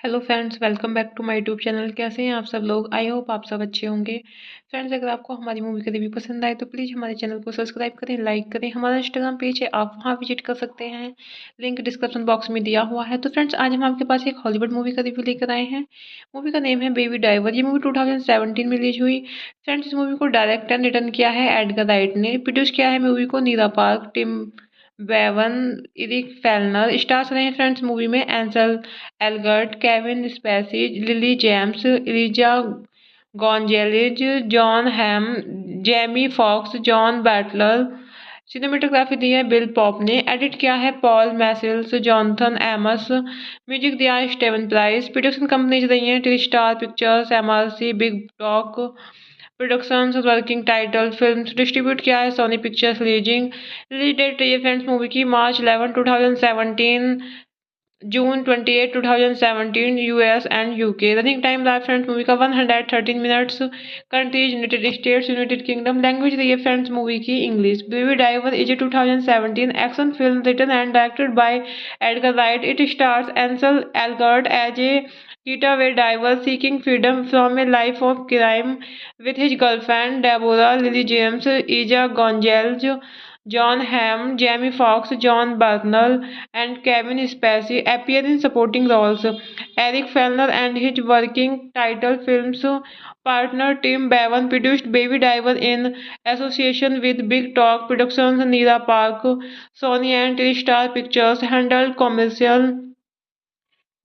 Hello friends, welcome back to my YouTube channel. कैसे हैं आप सब लोग? आई होप आप सब अच्छे होंगे। फ्रेंड्स, अगर आपको हमारी मूवी का रिव्यू पसंद आए तो प्लीज़ हमारे चैनल को सब्सक्राइब करें, लाइक करें। हमारा इंस्टाग्राम पेज है, आप वहां विजिट कर सकते हैं, लिंक डिस्क्रिप्शन बॉक्स में दिया हुआ है। तो फ्रेंड्स, आज हम आपके पास एक हॉलीवुड मूवी का रिव्यू लेकर आए हैं। मूवी का नेम है बेबी ड्राइवर। ये मूवी 2017 में रिलीज हुई। फ्रेंड्स, इस मूवी को डायरेक्ट एंड रिटर्न किया है एडगर राइट ने। प्रोड्यूस किया है मूवी को Nira Park, Tim Bevan, Eric Fellner. Stars रहे हैं फ्रेंड्स मूवी में Ansel Elgort, Kevin Spacey, Lily James, Eliza Gonzalez, Jon Hamm, Jamie Foxx, Jon Buttler. Cinematography दी है बिल पॉप ने। एडिट किया है Paul Machliss, Jonathan Amos. Music दिया है स्टेवन प्राइस। प्रोडक्शन कंपनीज रही हैं T star Pictures, MRC, Big Talk Productions, Working Title Films. Distribute किया है Sony Pictures leasing. Release date रही है फ्रेंड्स मूवी की March 11 2017, June 28 2017, US and UK. Running time रहा फ्रेंड्स मूवी का 113 minutes. Countries United States, United Kingdom. Language रही है friends movie की English. Baby Driver is a 2017 action film written and directed by Edgar Wright. It stars Ansel Elgort as a getaway diver seeking freedom from a life of crime with his girlfriend Deborah Lily James, Ija Gonzalez, John Hamm, Jamie Foxx, John Bernal, and Kevin Spacey appear in supporting roles. Eric Fellner and his working title films partner Tim Bevan produced Baby Driver in association with Big Talk Productions. Neera Park, Sony and TriStar Pictures handled commercial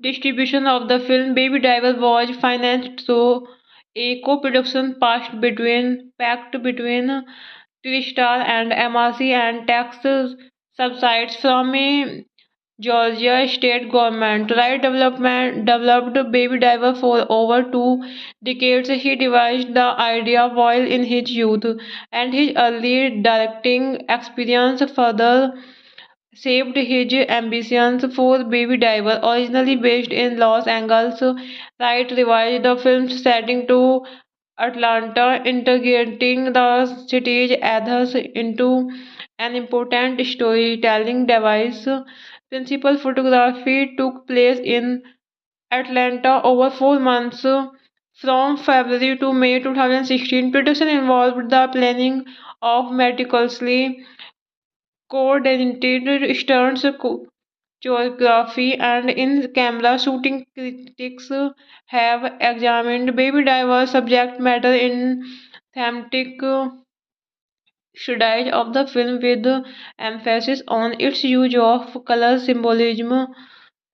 distribution of the film. Baby Driver was financed through a co-production pact between TriStar and MRC and tax subsidies from a Georgia state government. Wright developed Baby Driver for over 2 decades. He devised the idea while in his youth, and his early directing experience further shaped his ambitions for Baby Driver. Originally based in Los Angeles, Wright revised the film's setting to Atlanta, integrating the city's ethos into an important storytelling device. Principal photography took place in Atlanta over 4 months, from February to May 2016. Production involved the planning of meticulously coordinated stunts, choreography, and in-camera shooting. Critics have examined Baby Driver's subject matter in thematic studies of the film with emphasis on its use of color symbolism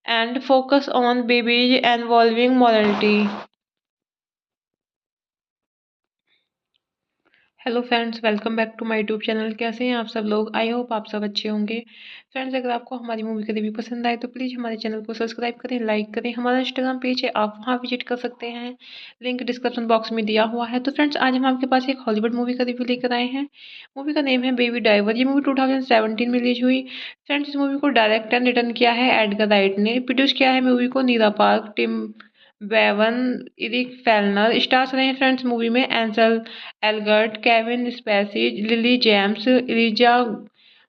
and focus on babies involving morality. Hello friends, welcome back to my YouTube channel. कैसे हैं आप सब लोग? I hope आप सब अच्छे होंगे। Friends, अगर आपको हमारी मूवी का रिव्यू पसंद आए तो प्लीज़ हमारे चैनल को सब्सक्राइब करें, लाइक करें। हमारा इंस्टाग्राम पेज है, आप वहां विजिट कर सकते हैं, लिंक डिस्क्रिप्शन बॉक्स में दिया हुआ है। तो फ्रेंड्स, आज हम आपके पास एक हॉलीवुड मूवी का रिव्यू लेकर आए हैं। मूवी का नेम है बेबी ड्राइवर। ये मूवी 2017 में रिलीज हुई। फ्रेंड्स, इस मूवी को डायरेक्ट एंड रिटर्न किया है एडगर राइट ने। प्रोड्यूस किया है मूवी को Nira Park, Tim Bevan, Eric Fellner. Stars रहे हैं फ्रेंड्स मूवी में Ansel Elgort, Kevin Spacey, Lily James, Eliza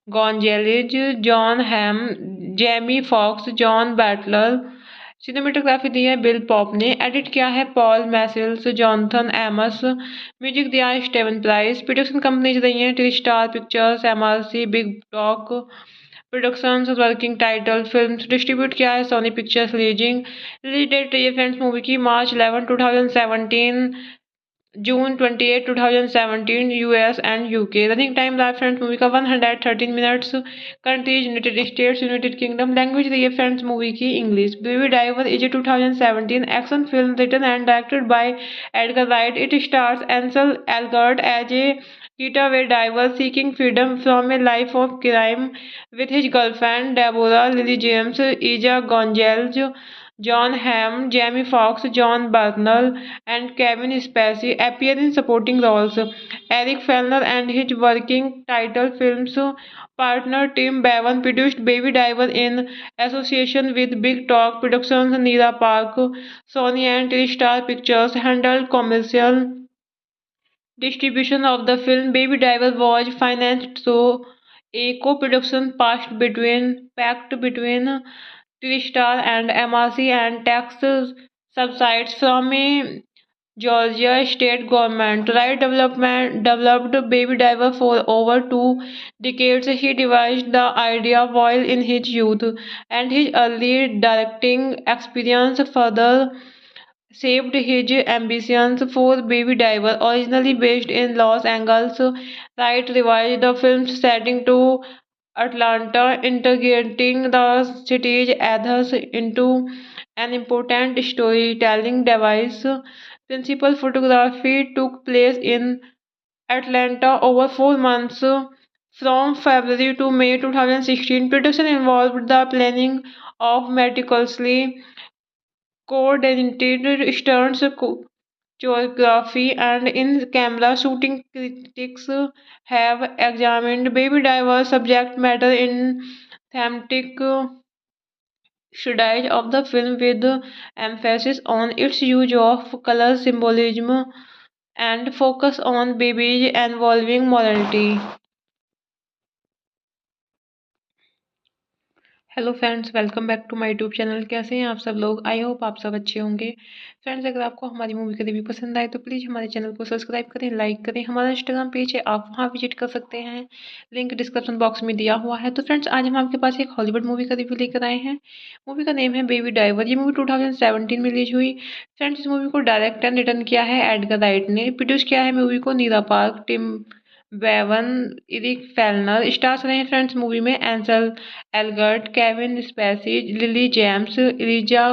Gonzalez, Jon Hamm, Jamie Foxx, Jon Buttler. Cinematography दी है बिल पॉप ने। एडिट किया है Paul Machliss, Jonathan Amos. Music दिया है स्टेवन प्राइस। प्रोडक्शन कंपनीज रही हैं T star Pictures, MRC, Big Talk Productions, Working Title Films. Distribute किया है Sony Pictures Releasing. Release date रही है फ्रेंड्स मूवी की March 11 2017, June 28 2017 US and UK. Running time रहा फ्रेंड्स मूवी का 113 minutes. Countries United States, United Kingdom. Language रही है friends movie की English. Baby Driver is a 2017 action film written and directed by Edgar Wright. It stars Ansel Elgort as a getaway diver seeking freedom from a life of crime with his girlfriend Deborah Lily James, Ija Gonzalez, John Hamm, Jamie Foxx, John Bernthal, and Kevin Spacey appear in supporting roles. Eric Fellner and his working title films partner Tim Bevan produced Baby Driver in association with Big Talk Productions. Neera Park, Sony and Star Pictures handled commercial distribution of the film. Baby Driver was financed through a co-production pact between TriStar and MRC and tax subsidies from a Georgia state government. Wright developed Baby Driver for over 2 decades. He devised the idea while in his youth, and his early directing experience further shaped his ambitions for Baby Driver. Originally based in Los Angeles, Wright revised the film's setting to Atlanta, integrating the city's ethos into an important storytelling device. Principal photography took place in Atlanta over 4 months, from February to May 2016. Production involved the planning of meticulously coordinated stunts, choreography, and in-camera shooting. Critics have examined Baby Driver's subject matter in thematic studies of the film with emphasis on its use of color symbolism and focus on babies involving morality. Hello friends, welcome back to my YouTube channel. कैसे हैं आप सब लोग? I hope आप सब अच्छे होंगे। Friends, अगर आपको हमारी मूवी का रिव्यू पसंद आए तो प्लीज़ हमारे चैनल को सब्सक्राइब करें, लाइक करें। हमारा इंस्टाग्राम पेज है, आप वहां विजिट कर सकते हैं, लिंक डिस्क्रिप्शन बॉक्स में दिया हुआ है। तो फ्रेंड्स, आज हम आपके पास एक हॉलीवुड मूवी का रिव्यू लेकर आए हैं। मूवी का नेम है बेबी ड्राइवर। ये मूवी 2017 में रिलीज हुई। फ्रेंड्स, इस मूवी को डायरेक्ट एंड रिटर्न किया है एडगर राइट ने। प्रोड्यूस किया है मूवी को Nira Park, Tim Bevan, Eric Fellner. Stars रहे हैं फ्रेंड्स मूवी में Ansel Elgort, Kevin Spacey, Lily James, Eliza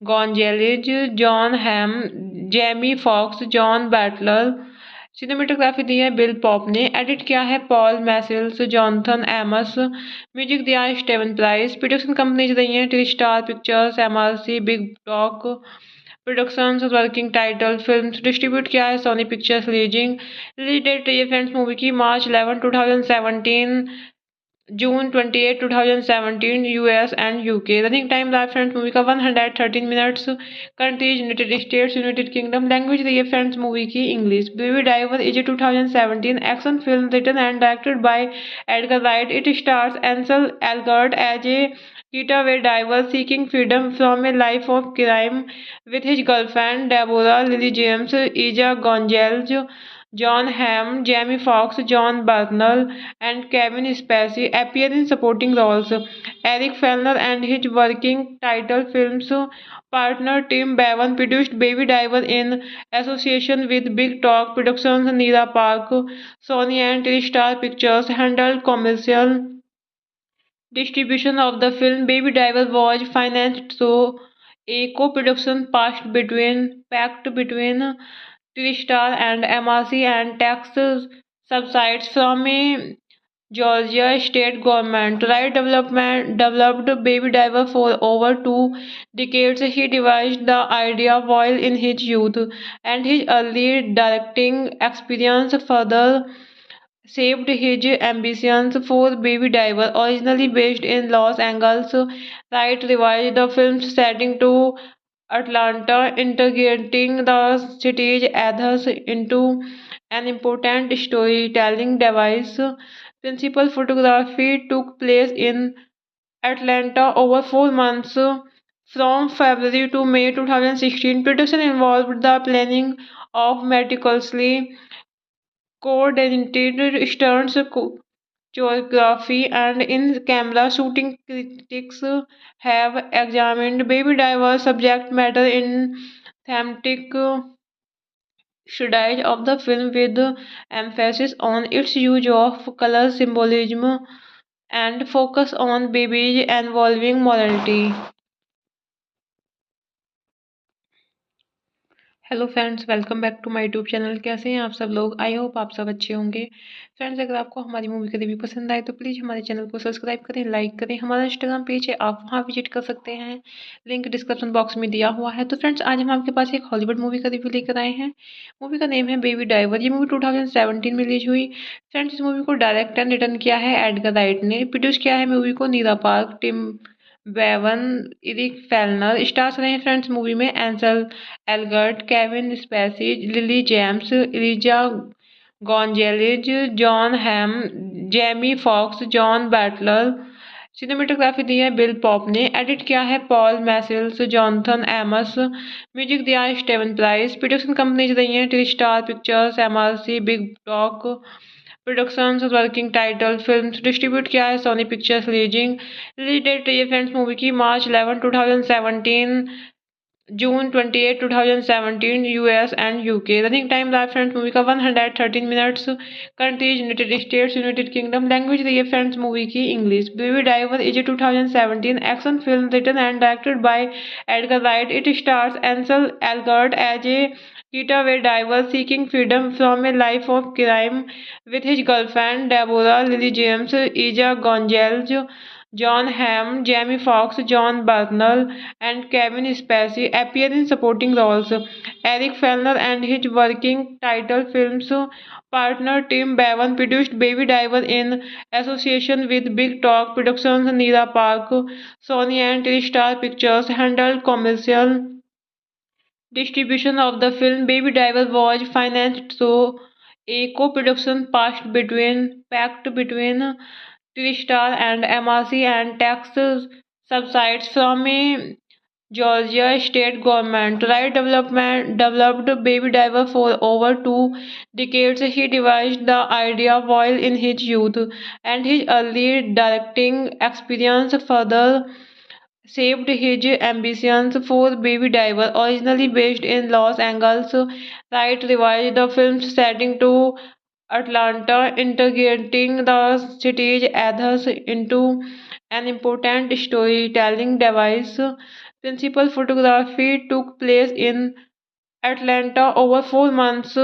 Gonzalez, Jon Hamm, Jamie Foxx, Jon Buttler. Cinematography दी है बिल पॉप ने। एडिट किया है Paul Machliss, Jonathan Amos. Music दिया है स्टेवन प्राइस। प्रोडक्शन कंपनीज रही हैं T star Pictures, MRC, Big Talk Productions, Working Title Films. Distribute किया है Sony Pictures Releasing. Release date रही है फ्रेंड्स मूवी की March 11 2017, June 28 2017 US and UK. Running time रहा फ्रेंड्स मूवी का 113 minutes. Countries United States, United Kingdom. Language रही है friends movie की English. Baby Driver is a 2017 action film written and directed by Edgar Wright. It stars Ansel Elgort as a getaway diver seeking freedom from a life of crime with his girlfriend Deborah Lily James, Ija Gonzalez, John Hamm, Jamie Foxx, John Bernthal, and Kevin Spacey appear in supporting roles. Eric Fellner and his working title films partner Tim Bevan produced Baby Driver in association with Big Talk Productions. Neera Park, Sony and TriStar Pictures handled commercial distribution of the film. Baby Driver was financed through a co-production pact between TriStar and MRC and tax subsidies from a Georgia state government. Wright developed Baby Driver for over 2 decades. He devised the idea while in his youth, and his early directing experience further shaped his ambitions for Baby Driver. Originally based in Los Angeles, Wright revised the film's setting to Atlanta, integrating the city's ethos into an important storytelling device. Principal photography took place in Atlanta over 4 months, from February to May 2016. Production involved the planning of meticulously coordinated stunts, choreography, and in-camera shooting. Critics have examined Baby Driver's subject matter in thematic studies of the film, with emphasis on its use of color symbolism and focus on babies involving morality. Hello friends, welcome back to my YouTube channel. कैसे हैं आप सब लोग? I hope आप सब अच्छे होंगे। Friends, अगर आपको हमारी मूवी का रिव्यू पसंद आए तो प्लीज़ हमारे चैनल को सब्सक्राइब करें, लाइक करें। हमारा इंस्टाग्राम पेज है, आप वहां विजिट कर सकते हैं, लिंक डिस्क्रिप्शन बॉक्स में दिया हुआ है। तो फ्रेंड्स, आज हम आपके पास एक हॉलीवुड मूवी का रिव्यू लेकर आए हैं। मूवी का नेम है बेबी ड्राइवर। ये मूवी 2017 में रिलीज हुई। फ्रेंड्स, इस मूवी को डायरेक्ट एंड रिटर्न किया है एडगर राइट ने। प्रोड्यूस किया है मूवी को Nira Park, Tim Bevan, Eric Fellner. Stars रहे हैं फ्रेंड्स मूवी में Ansel Elgort, Kevin Spacey, Lily James, Eliza Gonzalez, Jon Hamm, Jamie Foxx, Jon Buttler. Cinematography दी है बिल पॉप ने। एडिट किया है Paul Machliss, Jonathan Amos. Music दिया है स्टेवन प्राइस। प्रोडक्शन कंपनीज रही हैं TriStar Pictures, MRC, Big Talk Productions, Working Title Films. Distribute किया है Sony Pictures Releasing. Release date रही है फ्रेंड्स मूवी की March 11 2017, June 28, 2017, US and UK। Running time रहा फ्रेंड्स मूवी का 113 minutes. Countries United States, United Kingdom. Language रही है friends movie की English. Baby Driver is a 2017 action film written and directed by Edgar Wright. It stars Ansel Elgort as a getaway diver seeking freedom from a life of crime with his girlfriend Deborah Lily James, Ija Gonzalez, John Hamm, Jamie Foxx, John Bernthal, and Kevin Spacey appear in supporting roles. Eric Fellner and his working title films partner Tim Bevan produced Baby Driver in association with Big Talk Productions. Neera Park, Sony and TriStar Pictures handled commercial distribution of the film. Baby Driver was financed through a co-production pact between TriStar and MRC and tax subsidies from a Georgia state government. Wright developed Baby Driver for over 2 decades. He devised the idea while in his youth, and his early directing experience further shaped his ambitions for Baby Driver. Originally based in Los Angeles, Wright revised the film's setting to Atlanta, integrating the city's ethos into an important storytelling device. Principal photography took place in Atlanta over 4 months,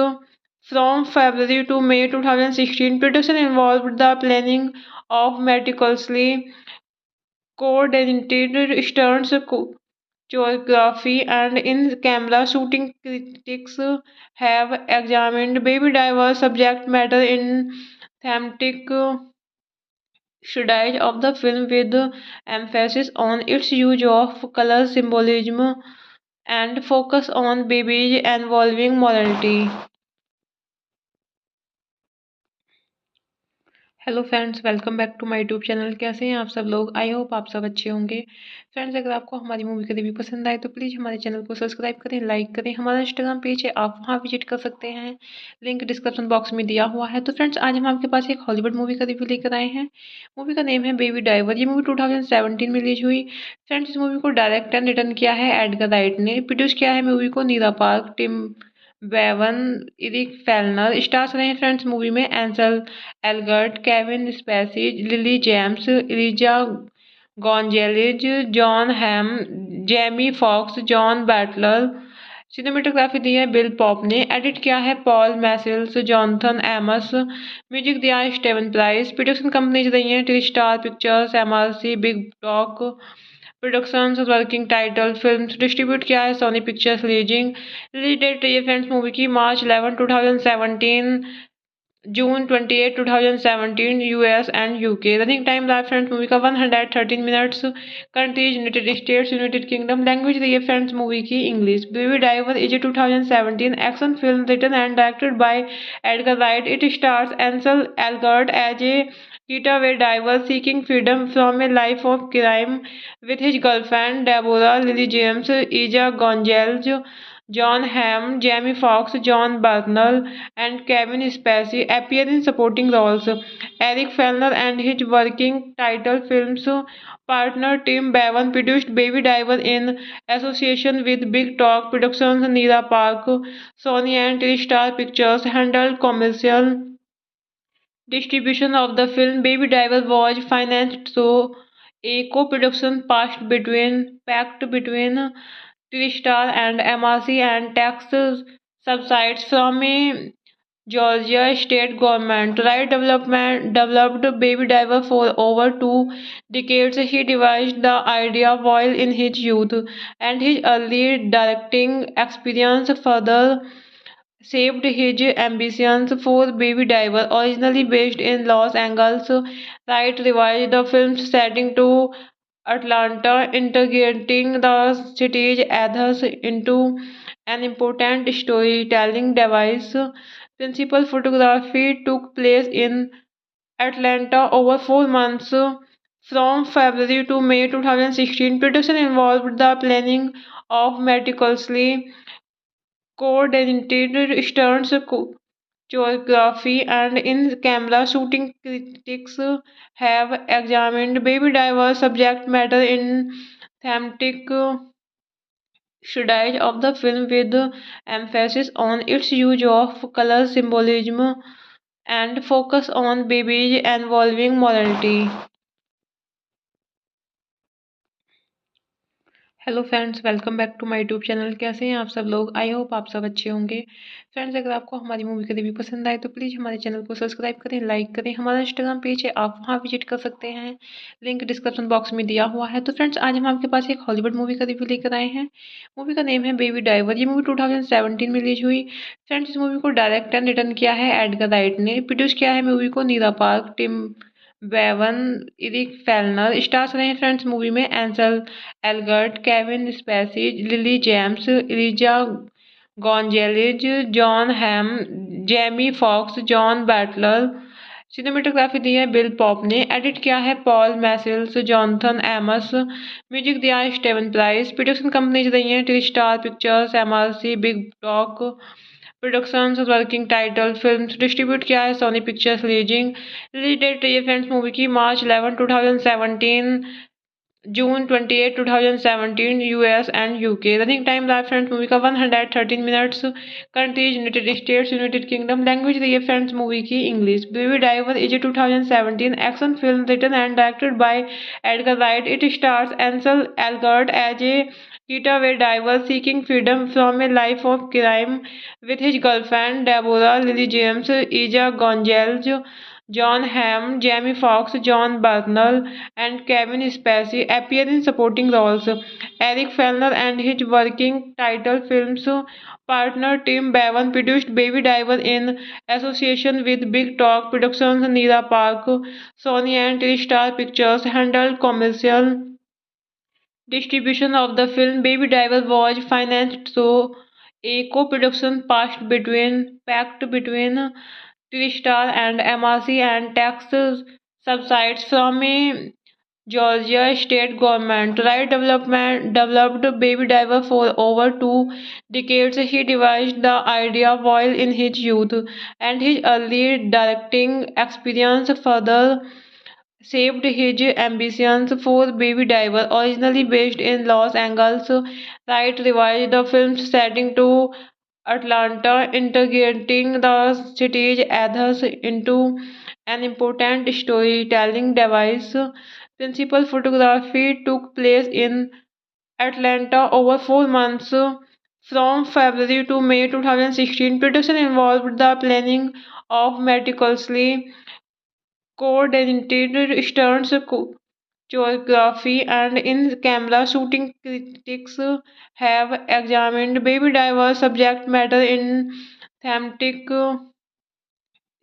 from February to May 2016. Production involved the planning of meticulously coordinated stunts, choreography, and in-camera shooting. Critics have examined Baby Driver's subject matter in thematic studies of the film, with emphasis on its use of color symbolism and focus on babies involving morality. Hello friends, welcome back to my YouTube channel. कैसे हैं आप सब लोग? I hope आप सब अच्छे होंगे। Friends, अगर आपको हमारी मूवी का रिव्यू पसंद आए तो प्लीज़ हमारे चैनल को सब्सक्राइब करें, लाइक करें। हमारा इंस्टाग्राम पेज है, आप वहां विजिट कर सकते हैं, लिंक डिस्क्रिप्शन बॉक्स में दिया हुआ है। तो फ्रेंड्स, आज हम आपके पास एक हॉलीवुड मूवी का रिव्यू लेकर आए हैं। मूवी का नेम है बेबी ड्राइवर। ये मूवी 2017 में रिलीज हुई। फ्रेंड्स, इस मूवी को डायरेक्ट एंड रिटर्न किया है एडगर राइट ने। प्रोड्यूस किया है मूवी को Nira Park, Tim Bevan, Eric Fellner. Stars रहे हैं फ्रेंड्स मूवी में Ansel Elgort, Kevin Spacey, Lily James, Eliza Gonzalez, Jon Hamm, Jamie Foxx, Jon Buttler. Cinematography दी है बिल पॉप ने। एडिट किया है Paul Machliss, Jonathan Amos. Music दिया है स्टेवन प्राइस। प्रोडक्शन कंपनीज रही हैं T star Pictures, MRC, Big Talk Productions, Working Title Films. Distribute किया है Sony Pictures leasing. Release date रही है फ्रेंड्स मूवी की March 11 2017, June 28, 2017, US and UK. Running time रहा फ्रेंड्स मूवी का 113 minutes. Countries United States, United Kingdom. Language रही है friends movie की English. Baby Driver is a 2017 action film written and directed by Edgar Wright. It stars Ansel Elgort as a getaway driver seeking freedom from a life of crime with his girlfriend Deborah Lily James, Ija Gonzalez, John Hamm, Jamie Foxx, John Bernthal, and Kevin Spacey appear in supporting roles. Eric Fellner and his working title films partner Tim Bevan produced Baby Driver in association with Big Talk Productions. Neera Park, Sony and TriStar Pictures handled commercial distribution of the film. Baby Driver was financed through a co-production pact between TriStar and MRC and tax subsidies from a Georgia state government. Wright developed Baby Driver for over 2 decades. He devised the idea while in his youth, and his early directing experience further shaped his ambitions for Baby Driver. Originally based in Los Angeles, Wright revised the film's setting to Atlanta, integrating the city's ethos into an important storytelling device. Principal photography took place in Atlanta over 4 months, from February to May 2016. Production involved the planning of meticulously coordinated stunts, choreography, and in-camera shooting. Critics have examined Baby Driver's subject matter in thematic studies of the film, with emphasis on its use of color symbolism and focus on babies involving morality. Hello friends, welcome back to my YouTube channel. कैसे हैं आप सब लोग? I hope आप सब अच्छे होंगे। Friends, अगर आपको हमारी मूवी का रिव्यू पसंद आए तो प्लीज़ हमारे चैनल को सब्सक्राइब करें, लाइक करें। हमारा इंस्टाग्राम पेज है, आप वहां विजिट कर सकते हैं, लिंक डिस्क्रिप्शन बॉक्स में दिया हुआ है। तो फ्रेंड्स, आज हम आपके पास एक हॉलीवुड मूवी का रिव्यू लेकर आए हैं। मूवी का नेम है बेबी ड्राइवर। ये मूवी 2017 में रिलीज हुई। फ्रेंड्स, इस मूवी को डायरेक्ट एंड रिटर्न किया है एडगर राइट ने। प्रोड्यूस किया है मूवी को Nira Park, Tim Bevan, Eric Fellner. Stars रहे हैं फ्रेंड्स मूवी में Ansel Elgort, Kevin Spacey, Lily James, Eliza Gonzalez, Jon Hamm, Jamie Foxx, Jon Buttler. Cinematography दी है बिल पॉप ने। एडिट किया है Paul Machliss, Jonathan Amos. Music दिया है स्टेवन प्राइस। प्रोडक्शन कंपनीज रही हैं T star Pictures, MRC, Big Talk Productions, Working Title Films. Distribute किया है Sony Pictures leasing. Release date रही है फ्रेंड्स मूवी की March 11 2017, June 28, 2017, US and UK. Running time रहा फ्रेंड्स मूवी का 113 minutes. Countries United States, United Kingdom. Language रही है friends movie की English. Baby Driver is a 2017 action film written and directed by Edgar Wright. It stars Ansel Elgort as a getaway driver seeking freedom from a life of crime with his girlfriend Deborah Lily James, Ija Gonzalez, John Hamm, Jamie Foxx, John Bernthal, and Kevin Spacey appear in supporting roles. Eric Fellner and his working title films partner Tim Bevan produced Baby Driver in association with Big Talk Productions. Neera Park, Sony and TriStar Pictures handled commercial distribution of the film. Baby Driver was financed through a co-production pact between Tristar and MRC and tax subsides from a Georgia state government. Right development developed Baby Driver for over 2 decades. He devised the idea while in his youth, and his early directing experience further shaped his ambitions for Baby Driver. Originally based in Los Angeles, Wright revised the film's setting to Atlanta, integrating the city's ethos into an important storytelling device. Principal photography took place in Atlanta over 4 months, from February to May 2016. Production involved the planning of meticulously coordinated stunts, choreography, and in-camera shooting. Critics have examined Baby Driver's subject matter in thematic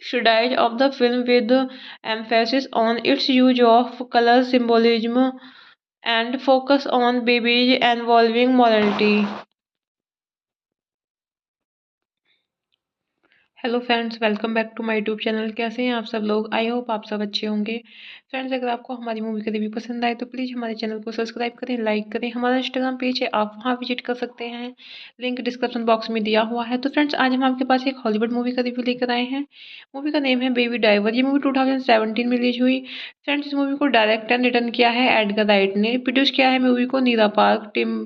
studies of the film, with emphasis on its use of color symbolism and focus on babies involving morality. Hello friends, welcome back to my YouTube channel. कैसे हैं आप सब लोग? I hope आप सब अच्छे होंगे। Friends, अगर आपको हमारी मूवी का रिव्यू पसंद आए तो प्लीज़ हमारे चैनल को सब्सक्राइब करें, लाइक करें। हमारा इंस्टाग्राम पेज है, आप वहां विजिट कर सकते हैं, लिंक डिस्क्रिप्शन बॉक्स में दिया हुआ है। तो फ्रेंड्स, आज हम आपके पास एक हॉलीवुड मूवी का रिव्यू लेकर आए हैं। मूवी का नेम है बेबी ड्राइवर। ये मूवी 2017 में रिलीज हुई। फ्रेंड्स, इस मूवी को डायरेक्ट एंड रिटर्न किया है एडगर राइट ने। प्रोड्यूस किया है मूवी को Nira Park, Tim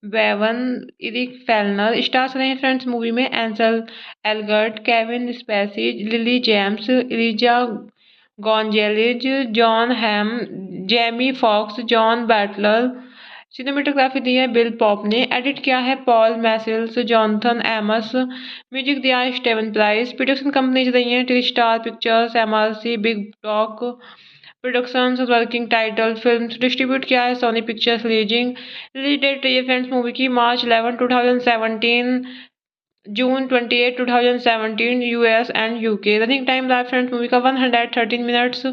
Bevan, Eric Fellner. Stars रहे हैं फ्रेंड्स मूवी में Ansel Elgort, Kevin Spacey, Lily James, Eliza Gonzalez, Jon Hamm, Jamie Foxx, Jon Buttler. Cinematography दी है बिल पॉप ने। एडिट किया है Paul Machliss, Jonathan Amos. Music दिया है स्टेवन प्राइस। प्रोडक्शन कंपनीज रही हैं TriStar Pictures, MRC, Big Talk Productions, Working Title Films. Distribute किया है Sony Pictures Releasing. Release date रही है फ्रेंड्स मूवी की March 11 2017, June 28 2017 US and UK. Running time रहा फ्रेंड्स मूवी का 113 minutes.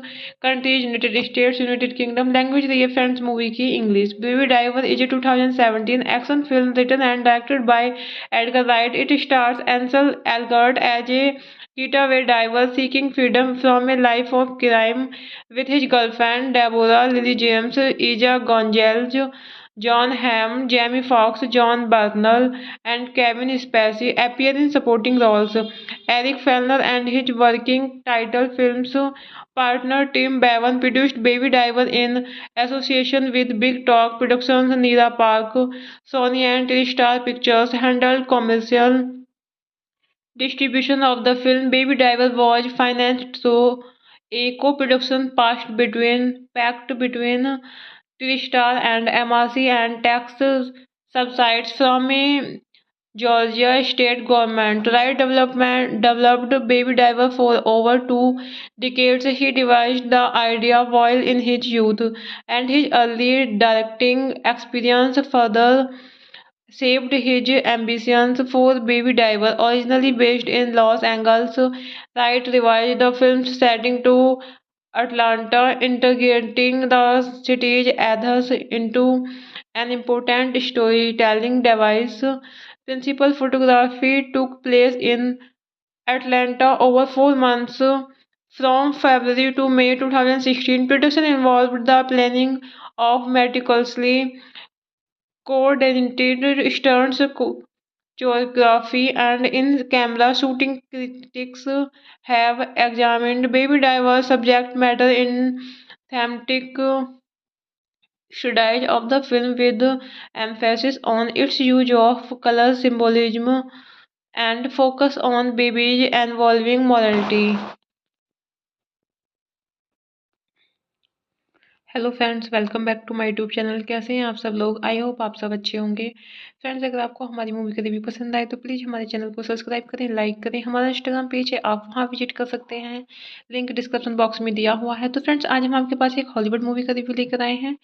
Countries United States, United Kingdom. Language रही है friends movie की English. Baby Driver is a 2017 action film written and directed by Edgar Wright. It stars Ansel Elgort as a getaway diver seeking freedom from a life of crime with his girlfriend Deborah, Lily James, Ija Gonzalez, John Hamm, Jamie Foxx, John Bernthal, and Kevin Spacey appear in supporting roles. Eric Fellner and his working title films partner Tim Bevan produced Baby Driver in association with Big Talk Productions. Neera Park, Sony and Tristar Pictures handled commercial distribution of the film. Baby Driver was financed through a co-production pact between Tristar and MRC and tax subsides from a Georgia state government. Right development developed Baby Driver for over 2 decades. He devised the idea while in his youth, and his early directing experience further shaped his ambitions for Baby Driver. Originally based in Los Angeles, Wright revised the film's setting to Atlanta, integrating the city's ethos into an important storytelling device. Principal photography took place in Atlanta over 4 months, from February to May 2016. Production involved the planning of meticulously coordinated stunts, choreography, and in-camera shooting. Critics have examined Baby Driver's subject matter in thematic studies of the film, with emphasis on its use of color symbolism and focus on babies involving morality. Hello friends, welcome back to my YouTube channel. कैसे हैं आप सब लोग? I hope आप सब अच्छे होंगे। Friends, अगर आपको हमारी मूवी का रिव्यू पसंद आए तो प्लीज़ हमारे चैनल को सब्सक्राइब करें, लाइक करें। हमारा इंस्टाग्राम पेज है, आप वहां विजिट कर सकते हैं, लिंक डिस्क्रिप्शन बॉक्स में दिया हुआ है। तो फ्रेंड्स, आज हम आपके पास एक हॉलीवुड मूवी का रिव्यू लेकर आए हैं।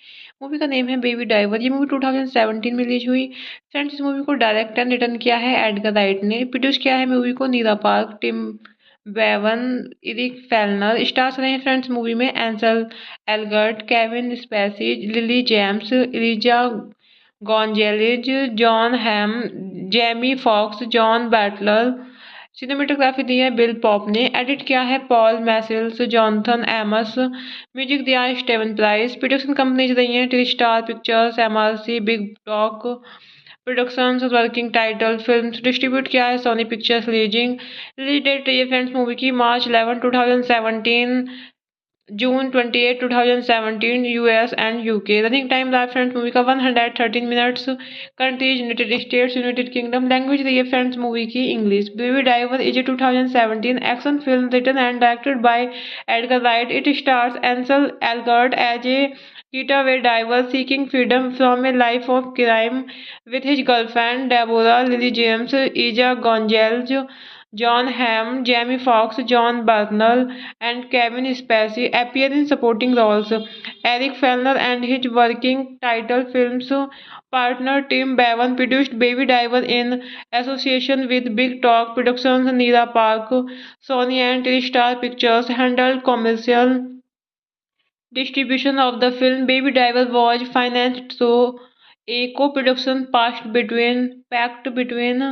मूवी का नेम है बेबी ड्राइवर। ये मूवी 2017 में रिलीज हुई। फ्रेंड्स, इस मूवी को डायरेक्ट एंड रिटर्न किया है एडगर राइट ने। प्रोड्यूस किया है मूवी को Nira Park, Tim Bevan, Eric Fellner. Stars रहे हैं फ्रेंड्स मूवी में Ansel Elgort, Kevin Spacey, Lily James, Eliza Gonzalez, Jon Hamm, Jamie Foxx, Jon Buttler. Cinematography दी है बिल पॉप ने, एडिट किया है Paul Machliss, Jonathan Amos, music दिया है स्टेवन प्राइस, प्रोडक्शन कंपनीज रही हैं T star Pictures, MRC, Big Talk Productions, Working Title Films, distribute किया है Sony Pictures leasing. Release date रही है फ्रेंड्स मूवी की March 11 2017, June 28, 2017, US and UK. Running time live friends movie का 113 minutes. Country is United States, United Kingdom. Language रही है friends movie की English. Baby Driver is a 2017 action film written and directed by Edgar Wright. It stars Ansel Elgort as a getaway diver seeking freedom from a life of crime with his girlfriend Deborah Lily James, Ija Gonzalez, John Hamm, Jamie Foxx, John Bernthal, and Kevin Spacey appear in supporting roles. Eric Fellner and his working title films partner Tim Bevan produced Baby Driver in association with Big Talk Productions. Neera Park, Sony and TriStar Pictures handled commercial distribution of the film. Baby Driver was financed through a co-production pact between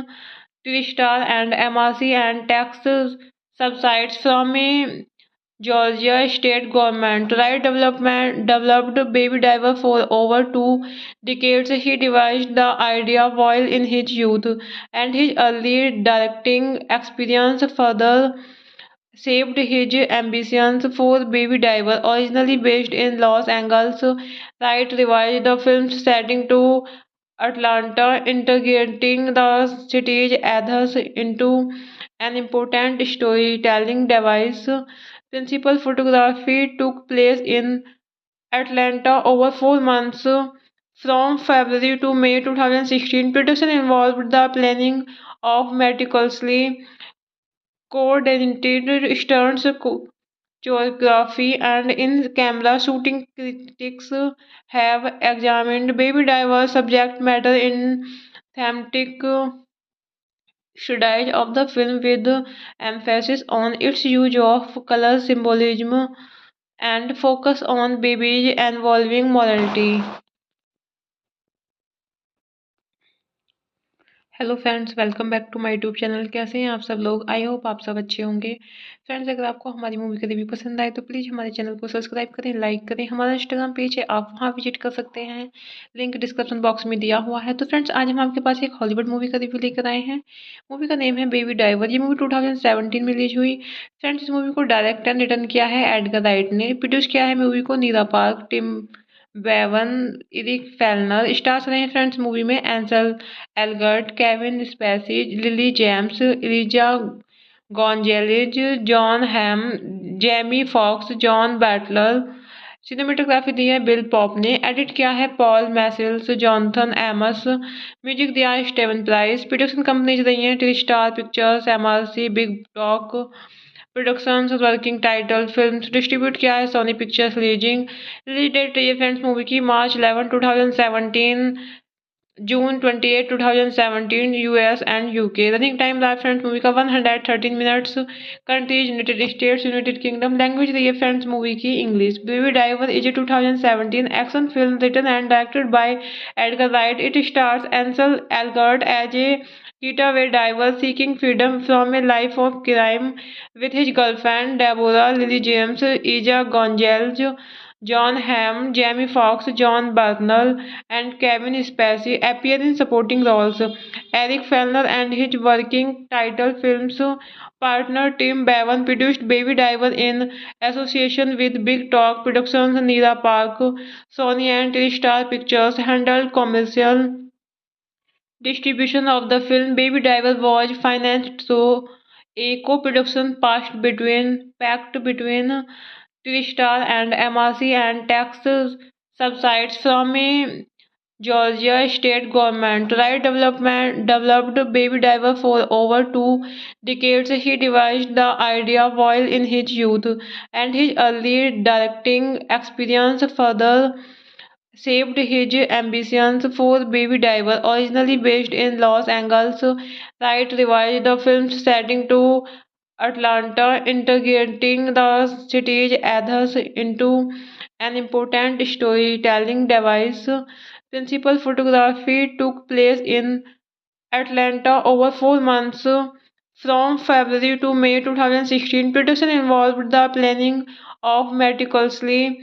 TriStar and MRC and tax subsidies from a Georgia state government. Wright developed Baby Driver for over 2 decades. He devised the idea while in his youth, and his early directing experience further shaped his ambitions for Baby Driver. Originally based in Los Angeles, Wright revised the film's setting to Atlanta, integrating the city's ethos into an important storytelling device. Principal photography took place in Atlanta over 4 months, from February to May 2016. Production involved the planning of meticulously coordinated stunts, choreography, and in-camera shooting. Critics have examined Baby Driver's subject matter in thematic studies of the film with emphasis on its use of color symbolism and focus on babies involving morality. Hello friends, welcome back to my YouTube channel. कैसे हैं आप सब लोग? I hope आप सब अच्छे होंगे। Friends, अगर आपको हमारी मूवी का रिव्यू पसंद आए तो प्लीज़ हमारे चैनल को सब्सक्राइब करें, लाइक करें। हमारा इंस्टाग्राम पेज है, आप वहां विजिट कर सकते हैं, लिंक डिस्क्रिप्शन बॉक्स में दिया हुआ है। तो फ्रेंड्स, आज हम आपके पास एक हॉलीवुड मूवी का रिव्यू लेकर आए हैं। मूवी का नेम है बेबी ड्राइवर। ये मूवी 2017 में रिलीज हुई। फ्रेंड्स, इस मूवी को डायरेक्ट एंड रिटर्न किया है एडगर राइट ने। प्रोड्यूस किया है मूवी को Nira Park, Tim Bevan, Eric Fellner. Stars रहे हैं फ्रेंड्स मूवी में Ansel Elgort, Kevin Spacey, Lily James, Eliza Gonzalez, Jon Hamm, Jamie Foxx, Jon Buttler. Cinematography दी है बिल पॉप ने, एडिट किया है Paul Machliss, Jonathan Amos, music दिया है स्टेवन प्राइस। प्रोडक्शन कंपनीज रही हैं T star Pictures, MRC, Big Talk Productions, Working Title Films, distribute किया है Sony Pictures leasing. Release date रही है फ्रेंड्स मूवी की March 11 2017, June 28, 2017, US and UK. Running time live friends movie का 113 minutes. Country is United States, United Kingdom. Language रही है friends movie की English. Baby Driver is a 2017 action film written and directed by Edgar Wright. It stars Ansel Elgort as a getaway diver seeking freedom from a life of crime with his girlfriend Deborah Lily James, Ija Gonzalez, John Hamm, Jamie Foxx, John Bernthal, and Kevin Spacey appear in supporting roles. Eric Fellner and his working title films partner Tim Bevan produced Baby Driver in association with Big Talk Productions. Neera Park, Sony and TriStar Pictures handled commercial distribution of the film. Baby Driver was financed through a co-production pact between TriStar and MRC and tax subsidies from a Georgia state government. Wright developed Baby Driver for over 2 decades. He devised the idea while in his youth, and his early directing experience further shaped his ambitions for Baby Driver. Originally based in Los Angeles, Wright revised the film's setting to Atlanta, integrating the city's ethos into an important storytelling device. Principal photography took place in Atlanta over 4 months, From February to May 2016, production involved the planning of meticulously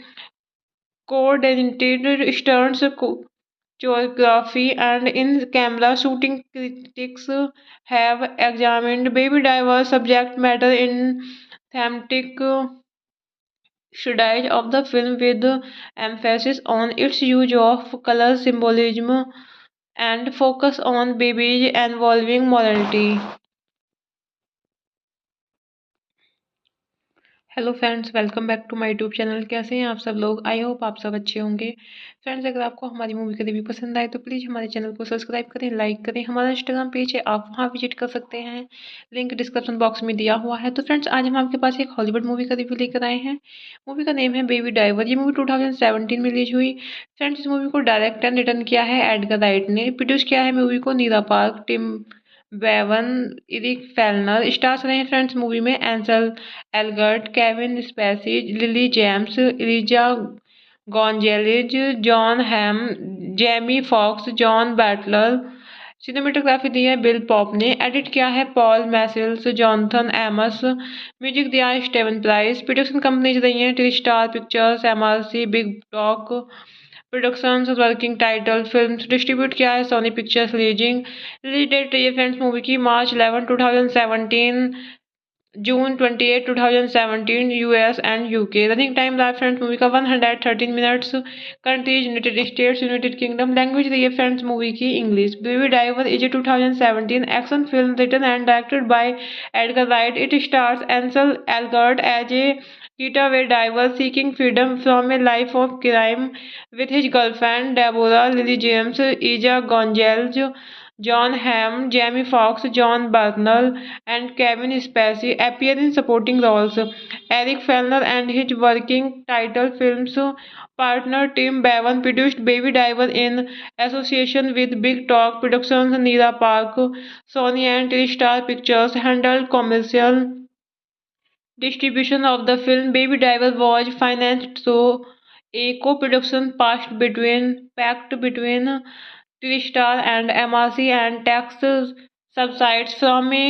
coordinated stunts, choreography, and in-camera shooting. Critics have examined Baby Driver's subject matter in thematic studies of the film with emphasis on its use of color symbolism and focus on babies involving morality. Hello friends, welcome back to my YouTube channel. कैसे हैं आप सब लोग? I hope आप सब अच्छे होंगे। Friends, अगर आपको हमारी मूवी का रिव्यू पसंद आए तो प्लीज़ हमारे चैनल को सब्सक्राइब करें, लाइक करें। हमारा इंस्टाग्राम पेज है, आप वहां विजिट कर सकते हैं, लिंक डिस्क्रिप्शन बॉक्स में दिया हुआ है। तो फ्रेंड्स, आज हम आपके पास एक हॉलीवुड मूवी का रिव्यू लेकर आए हैं। मूवी का नेम है बेबी ड्राइवर। ये मूवी 2017 में रिलीज हुई। फ्रेंड्स, इस मूवी को डायरेक्ट एंड रिटर्न किया है एडगर राइट ने। प्रोड्यूस किया है मूवी को Nira Park, Tim Bevan, Eric Fellner. Stars रहे हैं फ्रेंड्स मूवी में Ansel Elgort, Kevin Spacey, Lily James, Eliza Gonzalez, Jon Hamm, Jamie Foxx, Jon Buttler. Cinematography दी है बिल पॉप ने। एडिट किया है Paul Machliss, Jonathan Amos. Music दिया है स्टेवन प्राइस। प्रोडक्शन कंपनीज रही हैं T star Pictures, MRC, Big Talk Productions, Working Title Films. Distribute किया है Sony Pictures Releasing. Release date रही है फ्रेंड्स मूवी की March 11 2017, June 28 2017 US and UK. Running time रहा फ्रेंड्स मूवी का 113 minutes. Countries United States, United Kingdom. Language रही है friends movie की English. Baby Driver is a 2017 action film written and directed by Edgar Wright. It stars Ansel Elgort as a getaway diver seeking freedom from a life of crime with his girlfriend Deborah Lily James, Ija Gonzalez, John Hamm, Jamie Foxx, John Bernal, and Kevin Spacey appear in supporting roles. Eric Fellner and his working title films partner Tim Bevan produced Baby Driver in association with Big Talk Productions. Neera Park, Sony and TriStar Pictures handled commercial distribution of the film. Baby Driver was financed through a co-production pact between TriStar and MRC and tax subsidies from a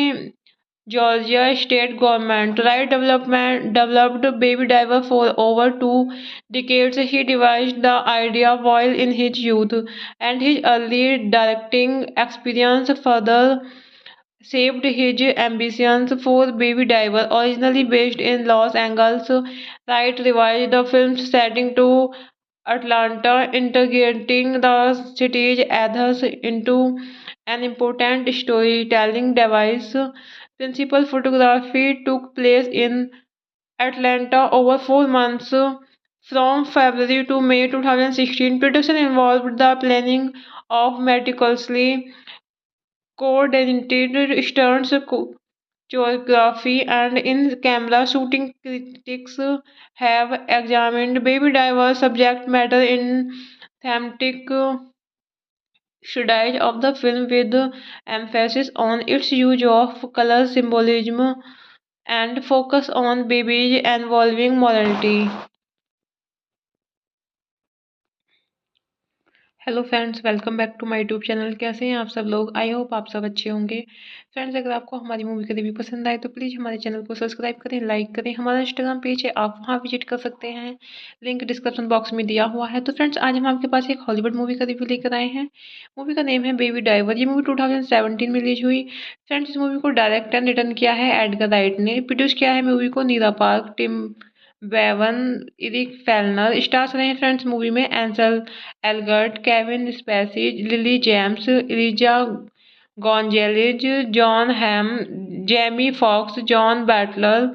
Georgia state government. Wright developed Baby Driver for over 2 decades. He devised the idea while in his youth, and his early directing experience further shaped his ambitions for Baby Driver. Originally based in Los Angeles, Wright revised the film's setting to Atlanta, integrating the city's ethos into an important storytelling device. Principal photography took place in Atlanta over 4 months, from February to May 2016. Production involved the planning of meticulously coordinated stunts, choreography, and in-camera shooting. Critics have examined Baby Driver's subject matter in thematic studies of the film with emphasis on its use of color symbolism and focus on babies involving morality. Hello friends, welcome back to my YouTube channel. कैसे हैं आप सब लोग? I hope आप सब अच्छे होंगे। Friends, अगर आपको हमारी मूवी का रिव्यू पसंद आए तो प्लीज़ हमारे चैनल को सब्सक्राइब करें, लाइक करें। हमारा इंस्टाग्राम पेज है, आप वहां विजिट कर सकते हैं, लिंक डिस्क्रिप्शन बॉक्स में दिया हुआ है। तो फ्रेंड्स, आज हम आपके पास एक हॉलीवुड मूवी का रिव्यू लेकर आए हैं। मूवी का नेम है बेबी ड्राइवर। ये मूवी 2017 में रिलीज हुई। फ्रेंड्स, इस मूवी को डायरेक्ट एंड रिटर्न किया है एडगर राइट ने। प्रोड्यूस किया है मूवी को Nira Park, Tim Bevan, Eric Fellner. Stars रहे हैं फ्रेंड्स मूवी में Ansel Elgort, Kevin Spacey, Lily James, Eliza Gonzalez, Jon Hamm, Jamie Foxx, Jon Buttler.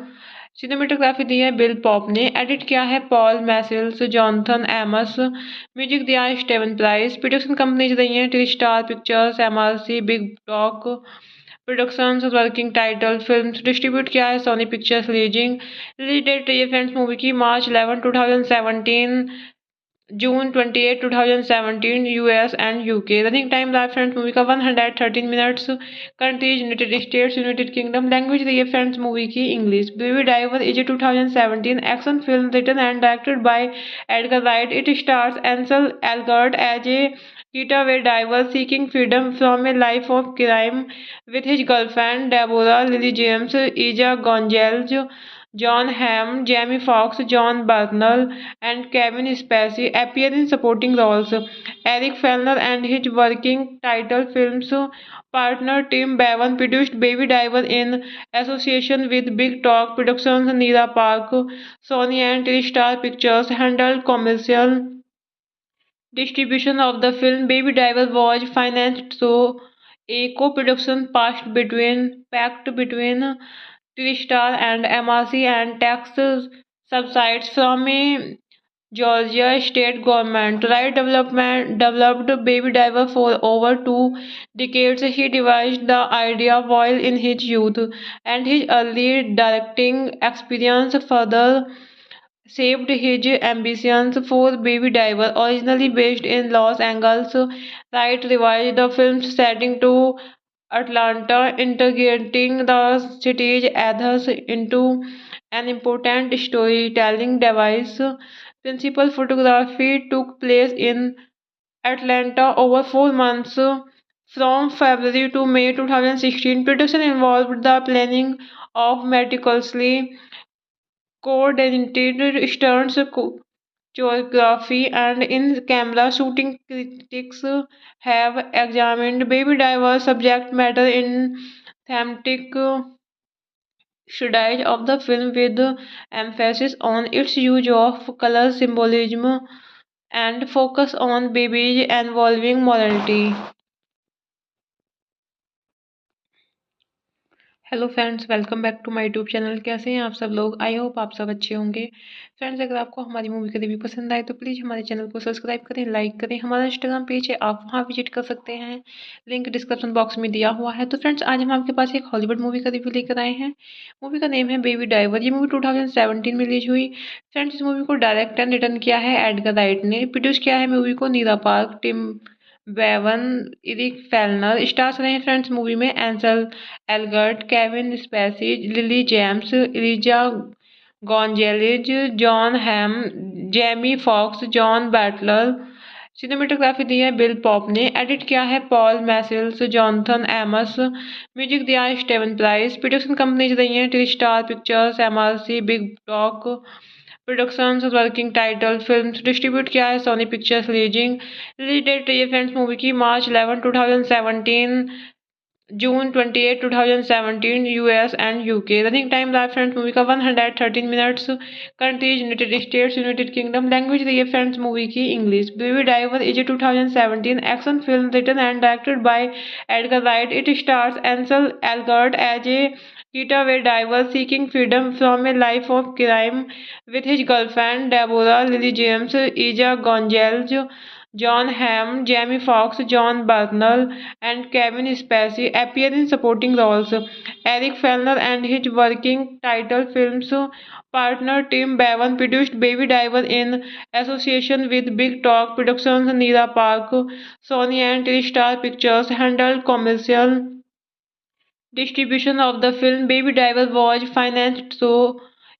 Cinematography दी है बिल पॉप ने। एडिट किया है Paul Machliss, Jonathan Amos. Music दिया है स्टेवन प्राइस। प्रोडक्शन कंपनीज रही हैं T star Pictures, MRC, Big Talk Productions, Working Title Films. Distribute किया है Sony Pictures Releasing. Release date रही है फ्रेंड्स मूवी की March 11 2017, June 28, 2017 US and UK. Running time रहा फ्रेंड्स मूवी का 113 minutes. Countries United States, United Kingdom. Language रही है friends movie की English. Baby Driver is a 2017 action film written and directed by Edgar Wright. It stars Ansel Elgort as a getaway diver seeking freedom from a life of crime with his girlfriend Deborah Lily James, Ija Gonzalez, John Hamm, Jamie Foxx, John Bernthal, and Kevin Spacey appear in supporting roles. Eric Fellner and his working title films partner Tim Bevan produced Baby Driver in association with Big Talk Productions. Neera Park, Sony and TriStar Pictures handled commercial distribution of the film. Baby Driver was financed through a co-production pact between TriStar and MRC and tax subsidies from a Georgia state government. Wright developed Baby Driver for over 2 decades. He devised the idea while in his youth, and his early directing experience further shaped his ambitions for Baby Driver. Originally based in Los Angeles, Wright revised the film's setting to Atlanta, integrating the city's ethos into an important storytelling device. Principal photography took place in Atlanta over 4 months, from February to May 2016. Production involved the planning of meticulously coordinated stunts, choreography, and in-camera shooting. Critics have examined Baby Driver's subject matter in thematic studies of the film, with emphasis on its use of color symbolism and focus on babies involving morality. Hello friends, welcome back to my YouTube channel. कैसे हैं आप सब लोग? I hope आप सब अच्छे होंगे। Friends, अगर आपको हमारी मूवी का रिव्यू पसंद आए तो प्लीज़ हमारे चैनल को सब्सक्राइब करें, लाइक करें। हमारा इंस्टाग्राम पेज है, आप वहां विजिट कर सकते हैं, लिंक डिस्क्रिप्शन बॉक्स में दिया हुआ है। तो फ्रेंड्स, आज हम आपके पास एक हॉलीवुड मूवी का रिव्यू लेकर आए हैं। मूवी का नेम है बेबी ड्राइवर। ये मूवी 2017 में रिलीज हुई। फ्रेंड्स, इस मूवी को डायरेक्ट एंड रिटर्न किया है एडगर राइट ने। प्रोड्यूस किया है मूवी को Nira Park, Tim Bevan, Eric Fellner. Stars रहे हैं फ्रेंड्स मूवी में Ansel Elgort, Kevin Spacey, Lily James, Eliza Gonzalez, Jon Hamm, Jamie Foxx, Jon Buttler. Cinematography दी है बिल पॉप ने। एडिट किया है Paul Machliss, Jonathan Amos. Music दिया है स्टेवन प्राइस। प्रोडक्शन कंपनीज रही हैं TriStar Pictures, MRC, Big Talk Productions. Working Title Films distribute किया है Sony Pictures Releasing. Release date रही है फ्रेंड्स मूवी की March 11, 2017, June 28, 2017 US and UK. Running time रहा फ्रेंड्स मूवी का 113 minutes. Countries United States, United Kingdom. Language रही है friends movie की English. Baby Driver is a 2017 action film written and directed by Edgar Wright. It stars Ansel Elgort as a getaway diver seeking freedom from a life of crime with his girlfriend Deborah Lily James, Ija Gonzalez, John Hamm, Jamie Foxx, John Bernthal, and Kevin Spacey appear in supporting roles. Eric Fellner and his working title films partner Tim Bevan produced Baby Driver in association with Big Talk Productions. Neera Park, Sony and TriStar Pictures handled commercial distribution of the film. Baby Driver was financed through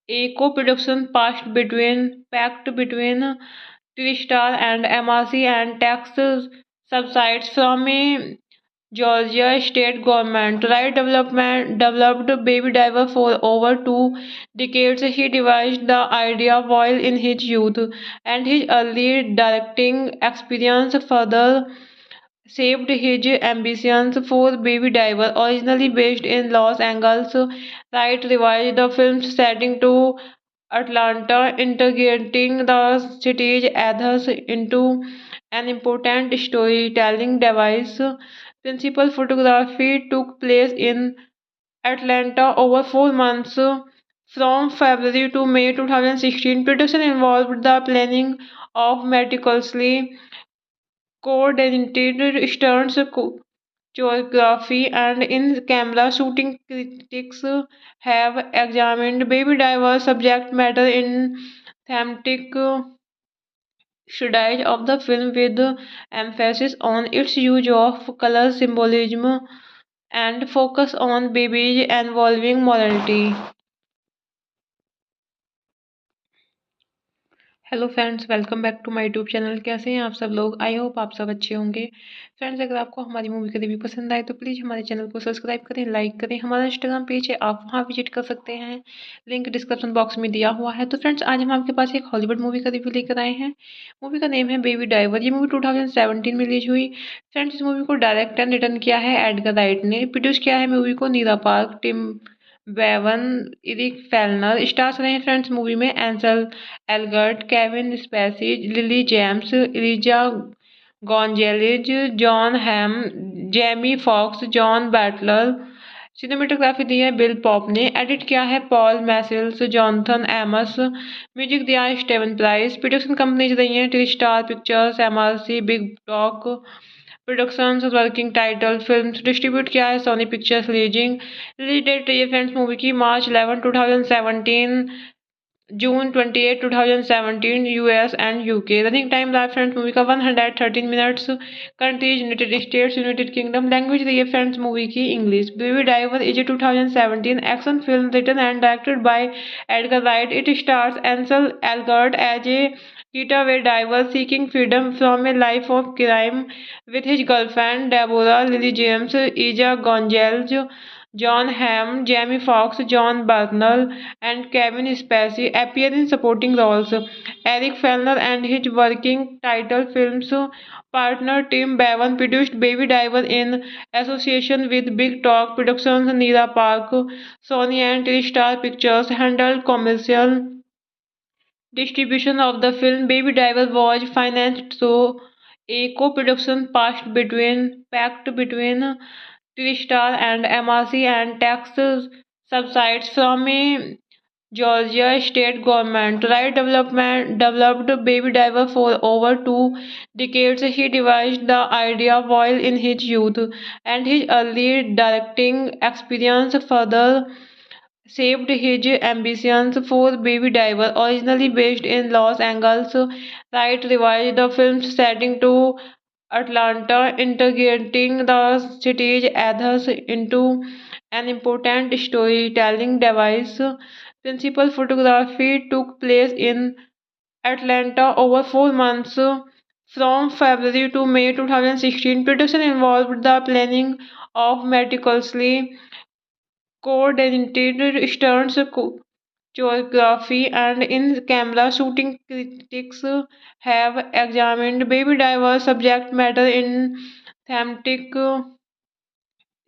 a co-production pact between TriStar and MRC and tax subsidies from a Georgia state government. Wright developed Baby Driver for over 2 decades. He devised the idea while in his youth, and his early directing experience further shaped his ambitions for Baby Driver. Originally based in Los Angeles, Wright revised the film's setting to Atlanta, integrating the city's ethos into an important storytelling device. Principal photography took place in Atlanta over 4 months, from February to May 2016. Production involved the planning of meticulously coordinated stunts, choreography, and in-camera shooting. Critics have examined Baby Driver's subject matter in thematic Studies of the film with emphasis on its use of color symbolism and focus on babies involving morality. Hello friends, welcome back to my YouTube channel. कैसे हैं आप सब लोग? I hope आप सब अच्छे होंगे। Friends, अगर आपको हमारी मूवी का रिव्यू पसंद आए तो प्लीज़ हमारे चैनल को सब्सक्राइब करें, लाइक करें। हमारा इंस्टाग्राम पेज है, आप वहां विजिट कर सकते हैं, लिंक डिस्क्रिप्शन बॉक्स में दिया हुआ है। तो फ्रेंड्स, आज हम आपके पास एक हॉलीवुड मूवी का रिव्यू लेकर आए हैं। मूवी का नेम है बेबी ड्राइवर। ये मूवी 2017 में रिलीज हुई। फ्रेंड्स, इस मूवी को डायरेक्ट एंड रिटर्न किया है एडगर राइट ने। प्रोड्यूस किया है मूवी को Nira Park, Tim Bevan, Eric Fellner. Stars रहे हैं फ्रेंड्स मूवी में Ansel Elgort, Kevin Spacey, Lily James, Eliza Gonzalez, Jon Hamm, Jamie Foxx, Jon Buttler. Cinematography दी है बिल पॉप ने। एडिट किया है Paul Machliss, Jonathan Amos. Music दिया है स्टेवन प्राइस। प्रोडक्शन कंपनीज रही हैं T star Pictures, MRC, Big Talk Productions, Working Title Films. Distribute किया है Sony Pictures leasing. Release date रही है फ्रेंड्स मूवी की March 11 2017, June 28 2017 US and UK. Running time रहा फ्रेंड्स मूवी का 113 minutes. Countries United States, United Kingdom. Language रही है friends movie की English. Baby Driver is a 2017 action film written and directed by Edgar Wright. It stars Ansel Elgort as a getaway diver seeking freedom from a life of crime with his girlfriend Deborah Lily James, Ija Gonzalez, John Hamm, Jamie Foxx, John Bernal, and Kevin Spacey appear in supporting roles. Eric Fellner and his working title films partner Tim Bevan produced Baby Driver in association with Big Talk Productions. Neera Park, Sony and TriStar Pictures handled commercial distribution of the film. Baby Driver was financed through a co-production pact between TriStar and MRC and tax subsidies from a Georgia state government. Wright developed Baby Driver for over 2 decades. He devised the idea while in his youth, and his early directing experience further shaped his ambitions for Baby Driver. Originally based in Los Angeles, Wright revised the film's setting to Atlanta, integrating the city's ethos into an important storytelling device. Principal photography took place in Atlanta over 4 months, from February to May 2016. Production involved the planning of meticulously coordinated stunts, choreography, and in-camera shooting. Critics have examined Baby Driver's subject matter in thematic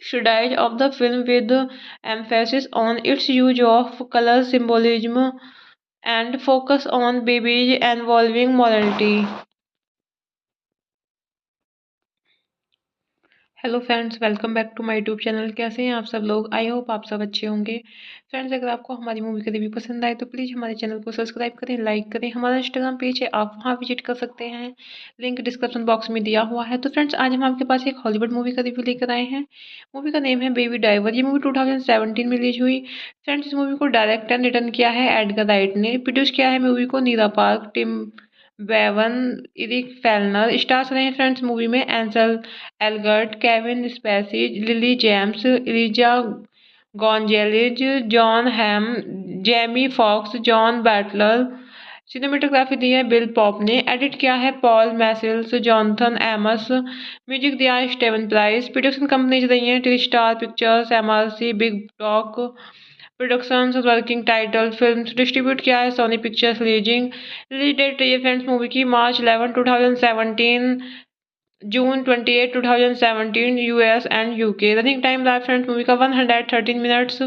studies of the film with emphasis on its use of color symbolism and focus on babies involving morality. Hello friends, welcome back to my YouTube channel. कैसे हैं आप सब लोग? I hope आप सब अच्छे होंगे। Friends, अगर आपको हमारी मूवी का रिव्यू पसंद आए तो प्लीज़ हमारे चैनल को सब्सक्राइब करें, लाइक करें। हमारा इंस्टाग्राम पेज है, आप वहां विजिट कर सकते हैं, लिंक डिस्क्रिप्शन बॉक्स में दिया हुआ है। तो फ्रेंड्स, आज हम आपके पास एक हॉलीवुड मूवी का रिव्यू लेकर आए हैं। मूवी का नेम है बेबी ड्राइवर। ये मूवी 2017 में रिलीज हुई। फ्रेंड्स, इस मूवी को डायरेक्ट एंड रिटर्न किया है एडगर राइट ने। प्रोड्यूस किया है मूवी को Nira Park, Tim Bevan, Eric Fellner. Stars रहे हैं फ्रेंड्स मूवी में Ansel Elgort, Kevin Spacey, Lily James, Eliza Gonzalez, Jon Hamm, Jamie Foxx, Jon Buttler. Cinematography दी है बिल पॉप ने। एडिट किया है Paul Machliss, Jonathan Amos. Music दिया है स्टेवन प्राइस। प्रोडक्शन कंपनीज रही हैं T star Pictures, MRC, Big Talk Productions, Working Title Films. Distribute किया है Sony Pictures leasing. Release date रही है फ्रेंड्स मूवी की March 11 2017, June 28 2017 US and UK. Running time रहा फ्रेंड्स मूवी का 113 minutes.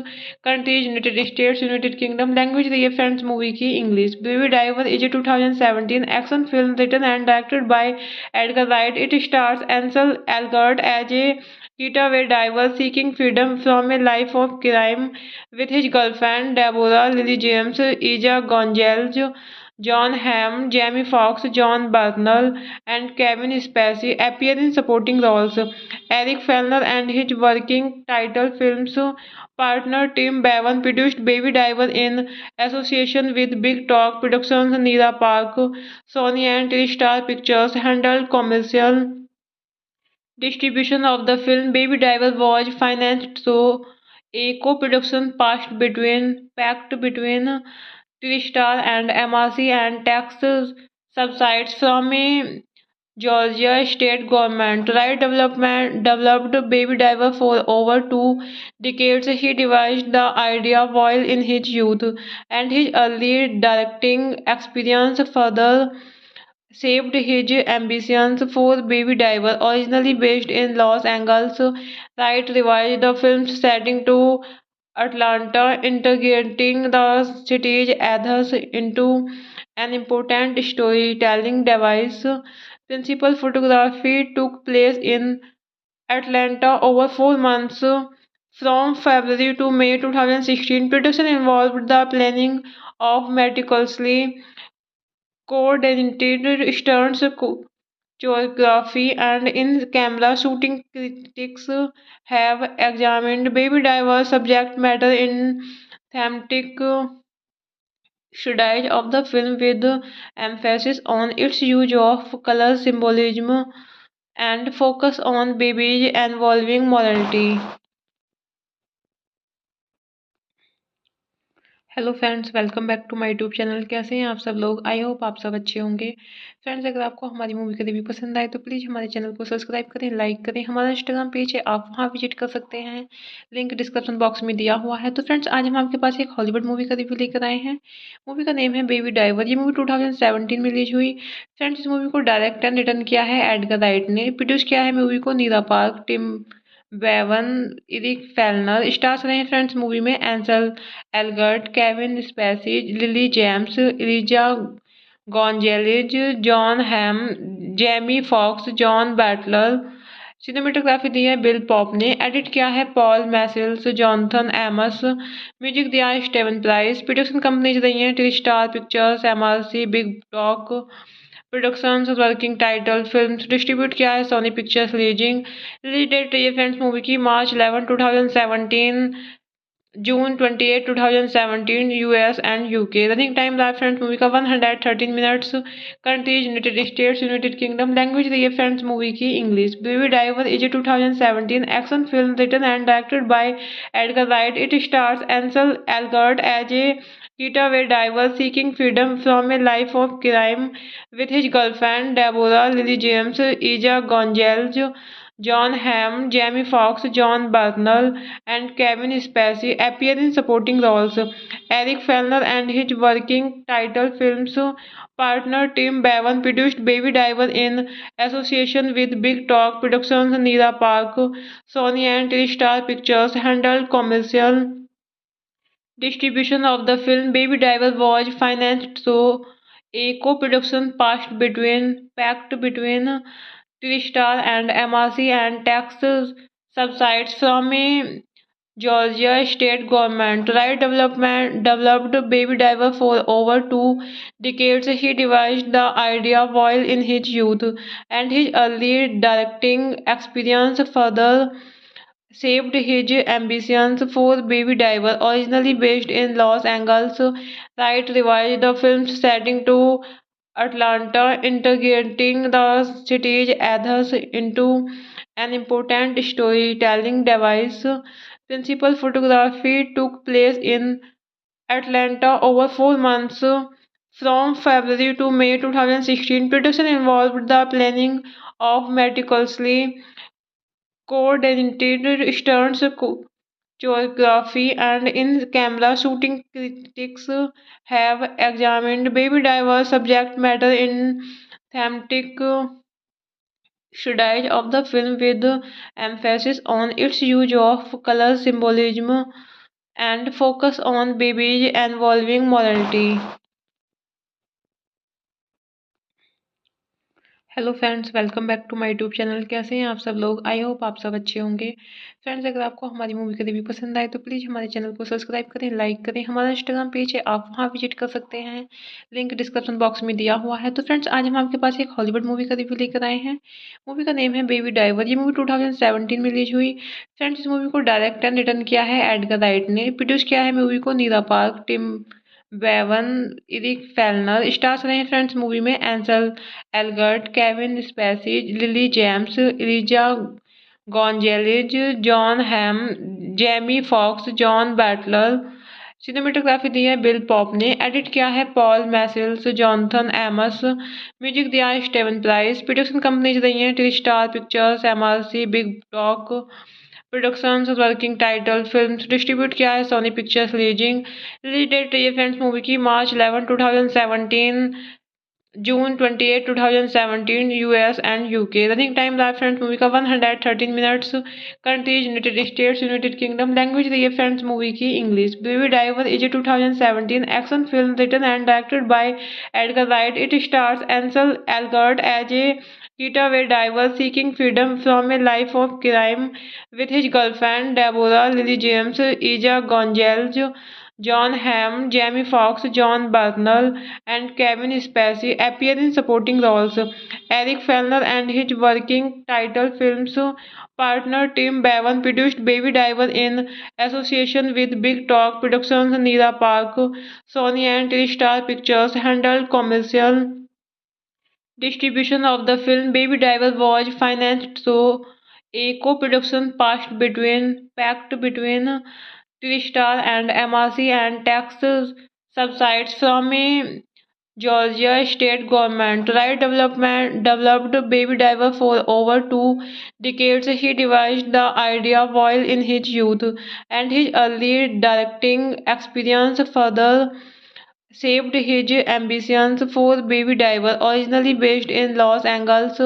Countries United States, United Kingdom. Language रही है friends movie की English. Baby Driver is a 2017 action film written and directed by Edgar Wright. It stars Ansel Elgort as a getaway diver seeking freedom from a life of crime with his girlfriend Deborah Lily James, Ija Gonzalez, John Hamm, Jamie Foxx, John Bernthal, and Kevin Spacey appear in supporting roles. Eric Fellner and his working title films partner Tim Bevan produced Baby Driver in association with Big Talk Productions. Neera Park, Sony and TriStar Pictures handled commercial distribution of the film. Baby Driver was financed through a co-production pact between TriStar and MRC and tax subsidies from a Georgia state government. Wright developed Baby Driver for over 2 decades. He devised the idea while in his youth, and his early directing experience further shaped his ambitions for Baby Driver. Originally based in Los Angeles, Wright revised the film's setting to Atlanta, integrating the city's ethos into an important storytelling device. Principal photography took place in Atlanta over 4 months, from February to May 2016. Production involved the planning of meticulously coordinated stunts, choreography, and in-camera shooting. Critics have examined Baby Driver's subject matter in thematic studies of the film, with emphasis on its use of color symbolism and focus on babies involving morality. Hello friends, welcome back to my YouTube channel. कैसे हैं आप सब लोग? I hope आप सब अच्छे होंगे। Friends, अगर आपको हमारी मूवी का रिव्यू पसंद आए तो प्लीज़ हमारे चैनल को सब्सक्राइब करें, लाइक करें। हमारा इंस्टाग्राम पेज है, आप वहां विजिट कर सकते हैं, लिंक डिस्क्रिप्शन बॉक्स में दिया हुआ है। तो फ्रेंड्स, आज हम आपके पास एक हॉलीवुड मूवी का रिव्यू लेकर आए हैं। मूवी का नेम है बेबी ड्राइवर। ये मूवी 2017 में रिलीज हुई। फ्रेंड्स, इस मूवी को डायरेक्ट एंड रिटर्न किया है एडगर राइट ने। प्रोड्यूस किया है मूवी को Nira Park, Tim Bevan, Eric Fellner. Stars रहे हैं फ्रेंड्स मूवी में Ansel Elgort, Kevin Spacey, Lily James, Eliza Gonzalez, Jon Hamm, Jamie Foxx, Jon Buttler. Cinematography दी है बिल पॉप ने। एडिट किया है Paul Machliss, Jonathan Amos. Music दिया है स्टेवन प्राइस। प्रोडक्शन कंपनीज रही हैं TriStar Pictures, MRC, Big Talk Productions, Working Title Films. Distribute किया है Sony Pictures leasing. Release date रही है फ्रेंड्स मूवी की March 11 2017, June 28, 2017, US and UK। Running time रहा फ्रेंड्स मूवी का 113 minutes. Countries United States, United Kingdom. Language रही है friends movie की English. Baby Driver is a 2017 action film written and directed by Edgar Wright. It stars Ansel Elgort as a getaway driver seeking freedom from a life of crime with his girlfriend Deborah Lily James, Ija Gonzalez, John Hamm, Jamie Foxx, John Bernthal, and Kevin Spacey appear in supporting roles. Eric Fellner and his working title films partner Tim Bevan produced Baby Driver in association with Big Talk Productions. Neera Park, Sony and TriStar Pictures handled commercial distribution of the film. Baby Driver was financed through a co-production pact between TriStar and MRC and tax subsidies from a Georgia state government. Wright developed Baby Driver for over 2 decades. He devised the idea while in his youth, and his early directing experience further shaped his ambitions for Baby Driver. Originally based in Los Angeles, Wright revised the film's setting to Atlanta, integrating the city's ethos into an important storytelling device. Principal photography took place in Atlanta over 4 months, from February to May 2016. Production involved the planning of meticulously coordinated stunts, choreography, and in-camera shooting. Critics have examined Baby Driver's subject matter in thematic studies of the film, with emphasis on its use of color symbolism and focus on babies involving morality. Hello friends, welcome back to my YouTube channel. कैसे हैं आप सब लोग? I hope आप सब अच्छे होंगे। Friends, अगर आपको हमारी मूवी का रिव्यू पसंद आए तो प्लीज़ हमारे चैनल को सब्सक्राइब करें, लाइक करें। हमारा इंस्टाग्राम पेज है, आप वहां विजिट कर सकते हैं, लिंक डिस्क्रिप्शन बॉक्स में दिया हुआ है। तो फ्रेंड्स, आज हम आपके पास एक हॉलीवुड मूवी का रिव्यू लेकर आए हैं। मूवी का नेम है बेबी ड्राइवर। ये मूवी 2017 में रिलीज हुई। फ्रेंड्स, इस मूवी को डायरेक्ट एंड रिटर्न किया है एडगर राइट ने। प्रोड्यूस किया है मूवी को Nira Park, Tim Bevan, Eric Fellner. Stars रहे हैं फ्रेंड्स मूवी में Ansel Elgort, Kevin Spacey, Lily James, Eliza Gonzalez, Jon Hamm, Jamie Foxx, Jon Buttler. Cinematography दी है बिल पॉप ने। एडिट किया है Paul Machliss, Jonathan Amos. Music दिया है स्टेवन प्राइस। प्रोडक्शन कंपनीज रही हैं T star Pictures, MRC, Big Talk Productions, Working Title Films. Distribute किया है Sony Pictures leasing. Release date रही है फ्रेंड्स मूवी की March 11 2017, June 28, 2017, US and UK. Running time रहा फ्रेंड्स मूवी का 113 minutes. Countries United States, United Kingdom. Language रही है friends movie की English. Baby Driver is a 2017 action film written and directed by Edgar Wright. It stars Ansel Elgort as a getaway driver seeking freedom from a life of crime with his girlfriend Deborah Lily James, Ija Gonzalez, John Hamm, Jamie Foxx, John Bernthal, and Kevin Spacey appear in supporting roles. Eric Fellner and his working title films partner Tim Bevan produced Baby Driver in association with Big Talk Productions. Neera Park, Sony and TriStar Pictures handled commercial distribution of the film. Baby Driver was financed through a co-production pact between TriStar and MRC and tax subsidies from a Georgia state government. Wright developed Baby Driver for over 2 decades. He devised the idea while in his youth, and his early directing experience further shaped his ambitions for Baby Driver. Originally based in Los Angeles,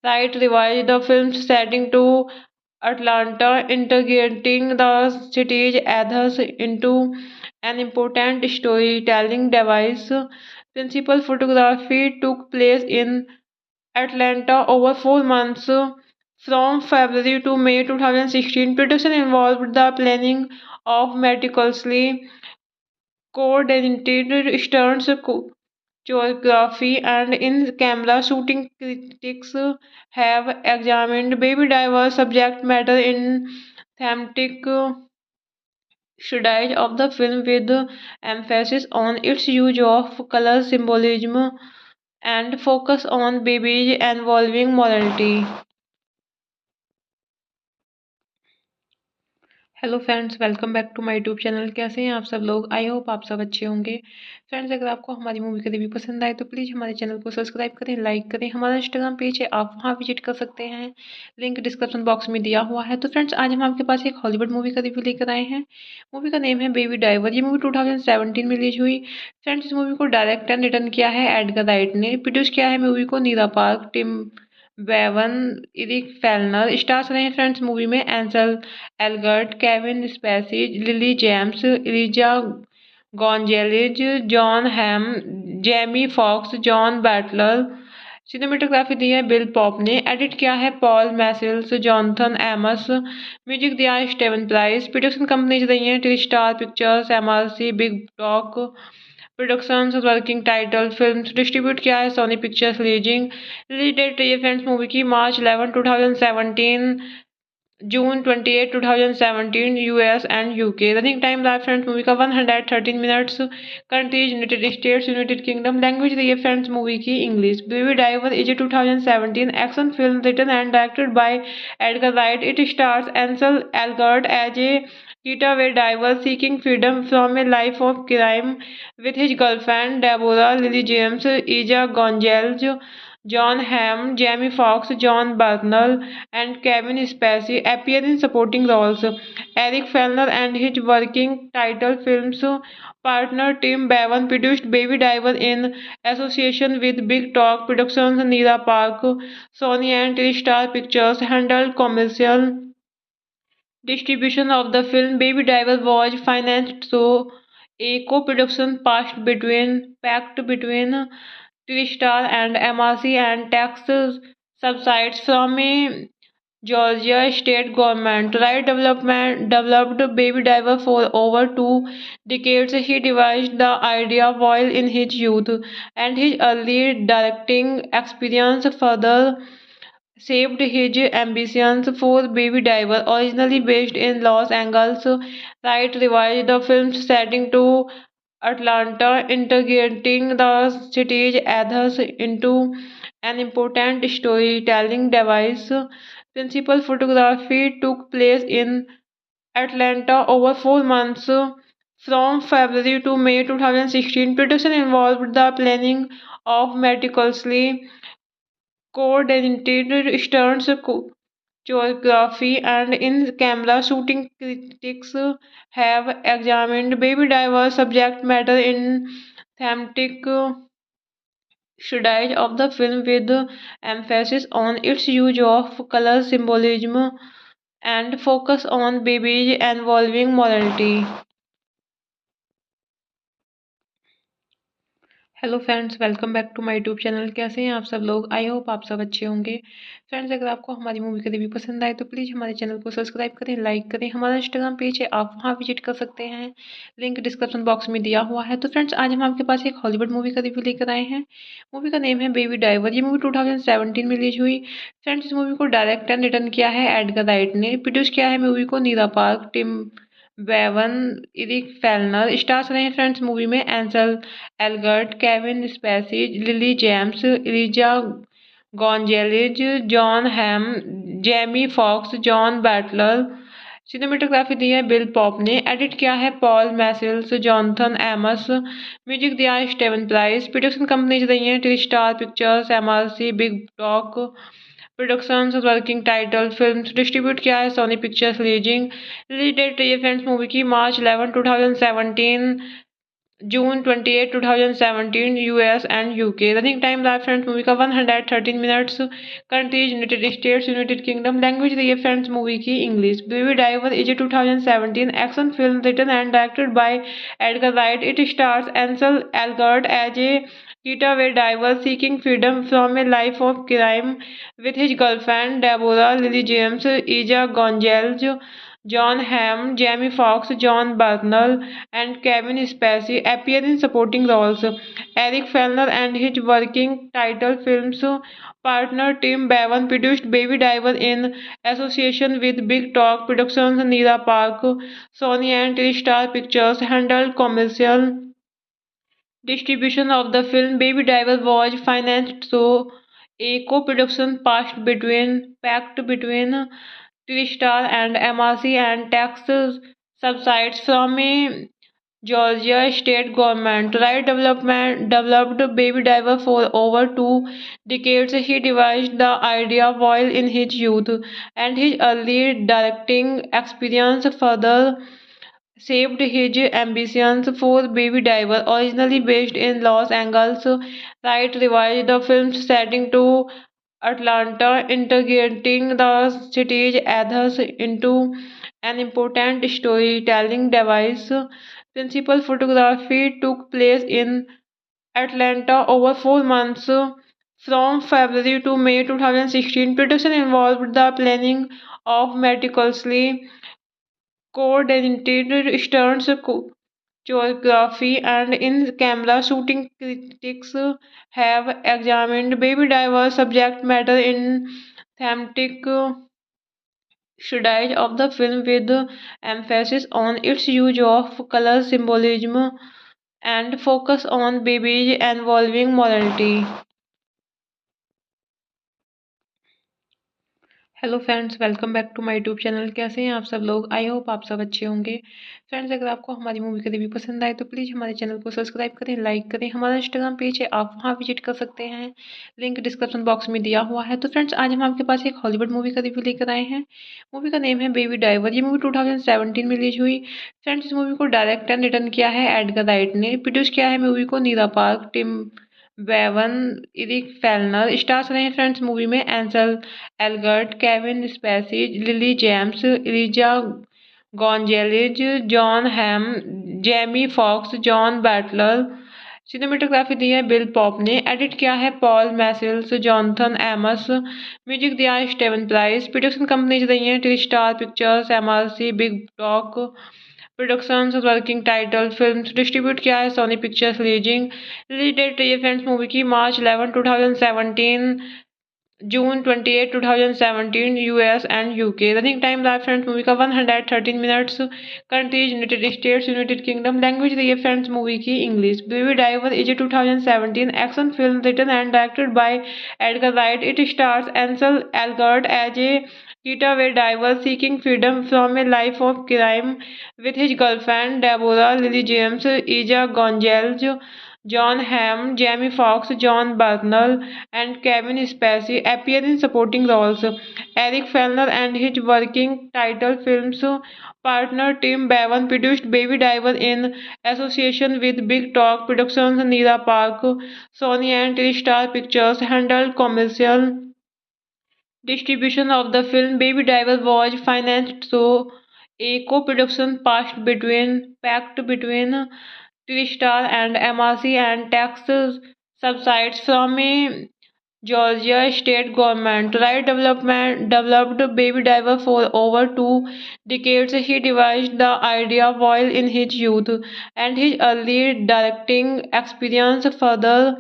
Wright revised the film's setting to Atlanta, integrating the city's ethos into an important storytelling device. Principal photography took place in Atlanta over 4 months, from February to May 2016. Production involved the planning of meticulously coordinated stunts, choreography, and in-camera shooting. Critics have examined Baby Driver's subject matter in thematic studies of the film, with emphasis on its use of color symbolism and focus on babies involving morality. Hello friends, welcome back to my YouTube channel. कैसे हैं आप सब लोग? I hope आप सब अच्छे होंगे। Friends, अगर आपको हमारी मूवी का रिव्यू पसंद आए तो प्लीज़ हमारे चैनल को सब्सक्राइब करें, लाइक करें। हमारा इंस्टाग्राम पेज है, आप वहां विजिट कर सकते हैं, लिंक डिस्क्रिप्शन बॉक्स में दिया हुआ है। तो फ्रेंड्स, आज हम आपके पास एक हॉलीवुड मूवी का रिव्यू लेकर आए हैं। मूवी का नेम है बेबी ड्राइवर। ये मूवी 2017 में रिलीज हुई। फ्रेंड्स, इस मूवी को डायरेक्ट एंड रिटर्न किया है एडगर राइट ने। प्रोड्यूस किया है मूवी को Nira Park, Tim Bevan, Eric Fellner. Stars रहे हैं फ्रेंड्स मूवी में Ansel Elgort, Kevin Spacey, Lily James, Eliza Gonzalez, Jon Hamm, Jamie Foxx, Jon Buttler. Cinematography दी है बिल पॉप ने। एडिट किया है Paul Machliss, Jonathan Amos. Music दिया है स्टेवन प्राइस। प्रोडक्शन कंपनीज रही हैं T star Pictures, MRC, Big Talk Productions, Working Title Films. Distribute किया है Sony Pictures leasing. Release date रही है फ्रेंड्स मूवी की March 11 2017, June 28, 2017, US and UK. Running time रहा फ्रेंड्स मूवी का 113 minutes. Countries United States, United Kingdom. Language रही है friends movie की English. Baby Driver is a 2017 action film written and directed by Edgar Wright. It stars Ansel Elgort as a getaway driver seeking freedom from a life of crime with his girlfriend Deborah Lily James, Ija Gonzalez, John Hamm, Jamie Foxx, John Bernthal, and Kevin Spacey appear in supporting roles. Eric Fellner and his working title films partner Tim Bevan produced Baby Driver in association with Big Talk Productions. Neera Park, Sony and TriStar Pictures handled commercial distribution of the film. Baby Driver was financed through a co-production pact between Tristar and MRC and tax subsides from a Georgia state government. Wright developed Baby Driver for over 2 decades. He devised the idea while in his youth, and his early directing experience further shaped his ambitions for Baby Driver. Originally based in Los Angeles, Wright revised the film's setting to Atlanta, integrating the city's ethos into an important storytelling device. Principal photography took place in Atlanta over 4 months, from February to May 2016. Production involved the planning of meticulously coordinated stunts, choreography, and in-camera shooting. Critics have examined Baby Driver's subject matter in thematic studies of the film, with emphasis on its use of color symbolism and focus on babies involving morality. Hello friends, welcome back to my YouTube channel. कैसे हैं आप सब लोग? I hope आप सब अच्छे होंगे। Friends, अगर आपको हमारी मूवी का रिव्यू पसंद आए तो प्लीज़ हमारे चैनल को सब्सक्राइब करें, लाइक करें। हमारा इंस्टाग्राम पेज है, आप वहां विजिट कर सकते हैं, लिंक डिस्क्रिप्शन बॉक्स में दिया हुआ है। तो फ्रेंड्स, आज हम आपके पास एक हॉलीवुड मूवी का रिव्यू लेकर आए हैं। मूवी का नेम है बेबी ड्राइवर। ये मूवी 2017 में रिलीज हुई। फ्रेंड्स, इस मूवी को डायरेक्ट एंड रिटर्न किया है एडगर राइट ने। प्रोड्यूस किया है मूवी को Nira Park, Tim Bevan, Eric Fellner. Stars रहे हैं फ्रेंड्स मूवी में Ansel Elgort, Kevin Spacey, Lily James, Eliza Gonzalez, Jon Hamm, Jamie Foxx, Jon Buttler. Cinematography दी है बिल पॉप ने। एडिट किया है Paul Machliss, Jonathan Amos. Music दिया है स्टेवन प्राइस। प्रोडक्शन कंपनीज रही हैं TriStar Pictures, MRC, Big Talk Productions, Working Title Films. Distribute किया है Sony Pictures Releasing. Release date रही है फ्रेंड्स मूवी की March 11 2017, June 28 2017 US and UK. Running time रहा फ्रेंड्स मूवी का 113 minutes. Countries United States, United Kingdom. Language रही है friends movie की English. Baby Driver is a 2017 action film written and directed by Edgar Wright. It stars Ansel Elgort as a getaway diver seeking freedom from a life of crime with his girlfriend Deborah, Lily James, Ija Gonzalez, John Hamm, Jamie Foxx, John Bernthal, and Kevin Spacey appear in supporting roles. Eric Fellner and his working title films partner Tim Bevan produced Baby Driver in association with Big Talk Productions. Neera Park, Sony and Tristar Pictures handled commercial distribution of the film. Baby Driver was financed through a co-production pact between Tristar and MRC and tax subsides from a Georgia state government. Wright developed Baby Driver for over 2 decades. He devised the idea while in his youth, and his early directing experience further shaped his ambitions for Baby Driver. Originally based in Los Angeles, Wright revised the film's setting to Atlanta, integrating the city's ethos into an important storytelling device. Principal photography took place in Atlanta over 4 months, from February to May 2016. Production involved the planning of meticulously coordinated stunts, choreography, and in-camera shooting. Critics have examined Baby Driver's subject matter in thematic studies of the film, with emphasis on its use of color symbolism and focus on babies involving morality. Hello friends, welcome back to my YouTube channel. कैसे हैं आप सब लोग? I hope आप सब अच्छे होंगे। Friends, अगर आपको हमारी मूवी का रिव्यू पसंद आए तो प्लीज़ हमारे चैनल को सब्सक्राइब करें, लाइक करें। हमारा इंस्टाग्राम पेज है, आप वहां विजिट कर सकते हैं, लिंक डिस्क्रिप्शन बॉक्स में दिया हुआ है। तो फ्रेंड्स, आज हम आपके पास एक हॉलीवुड मूवी का रिव्यू लेकर आए हैं। मूवी का नेम है बेबी ड्राइवर। ये मूवी 2017 में रिलीज हुई। फ्रेंड्स, इस मूवी को डायरेक्ट एंड रिटर्न किया है एडगर राइट ने। प्रोड्यूस किया है मूवी को Nira Park, Tim Bevan, Eric Fellner. Stars रहे हैं फ्रेंड्स मूवी में Ansel Elgort, Kevin Spacey, Lily James, Eliza Gonzalez, Jon Hamm, Jamie Foxx, Jon Buttler. Cinematography दी है बिल पॉप ने, एडिट किया है Paul Machliss, Jonathan Amos, music दिया है स्टेवन प्राइस, प्रोडक्शन कंपनीज रही हैं T star Pictures, MRC, Big Talk Productions, Working Title Films, distribute किया है Sony Pictures leasing. Release date रही है फ्रेंड्स मूवी की March 11 2017, June 28, 2017, US and UK. Running time live friends movie का 113 minutes. Country is United States, United Kingdom. Language रही है friends movie की English. Baby Driver is a 2017 action film written and directed by Edgar Wright. It stars Ansel Elgort as a getaway diver seeking freedom from a life of crime with his girlfriend Deborah Lily James, Ija Gonzalez, John Hamm, Jamie Foxx, John Bernthal, and Kevin Spacey appear in supporting roles. Eric Fellner and his working title films partner Tim Bevan produced Baby Driver in association with Big Talk Productions. Neera Park, Sony and TriStar Pictures handled commercial distribution of the film. Baby Driver was financed through a co-production pact between TriStar and MRC and tax subsidies from a Georgia state government. Wright developed Baby Driver for over 2 decades. He devised the idea while in his youth, and his early directing experience further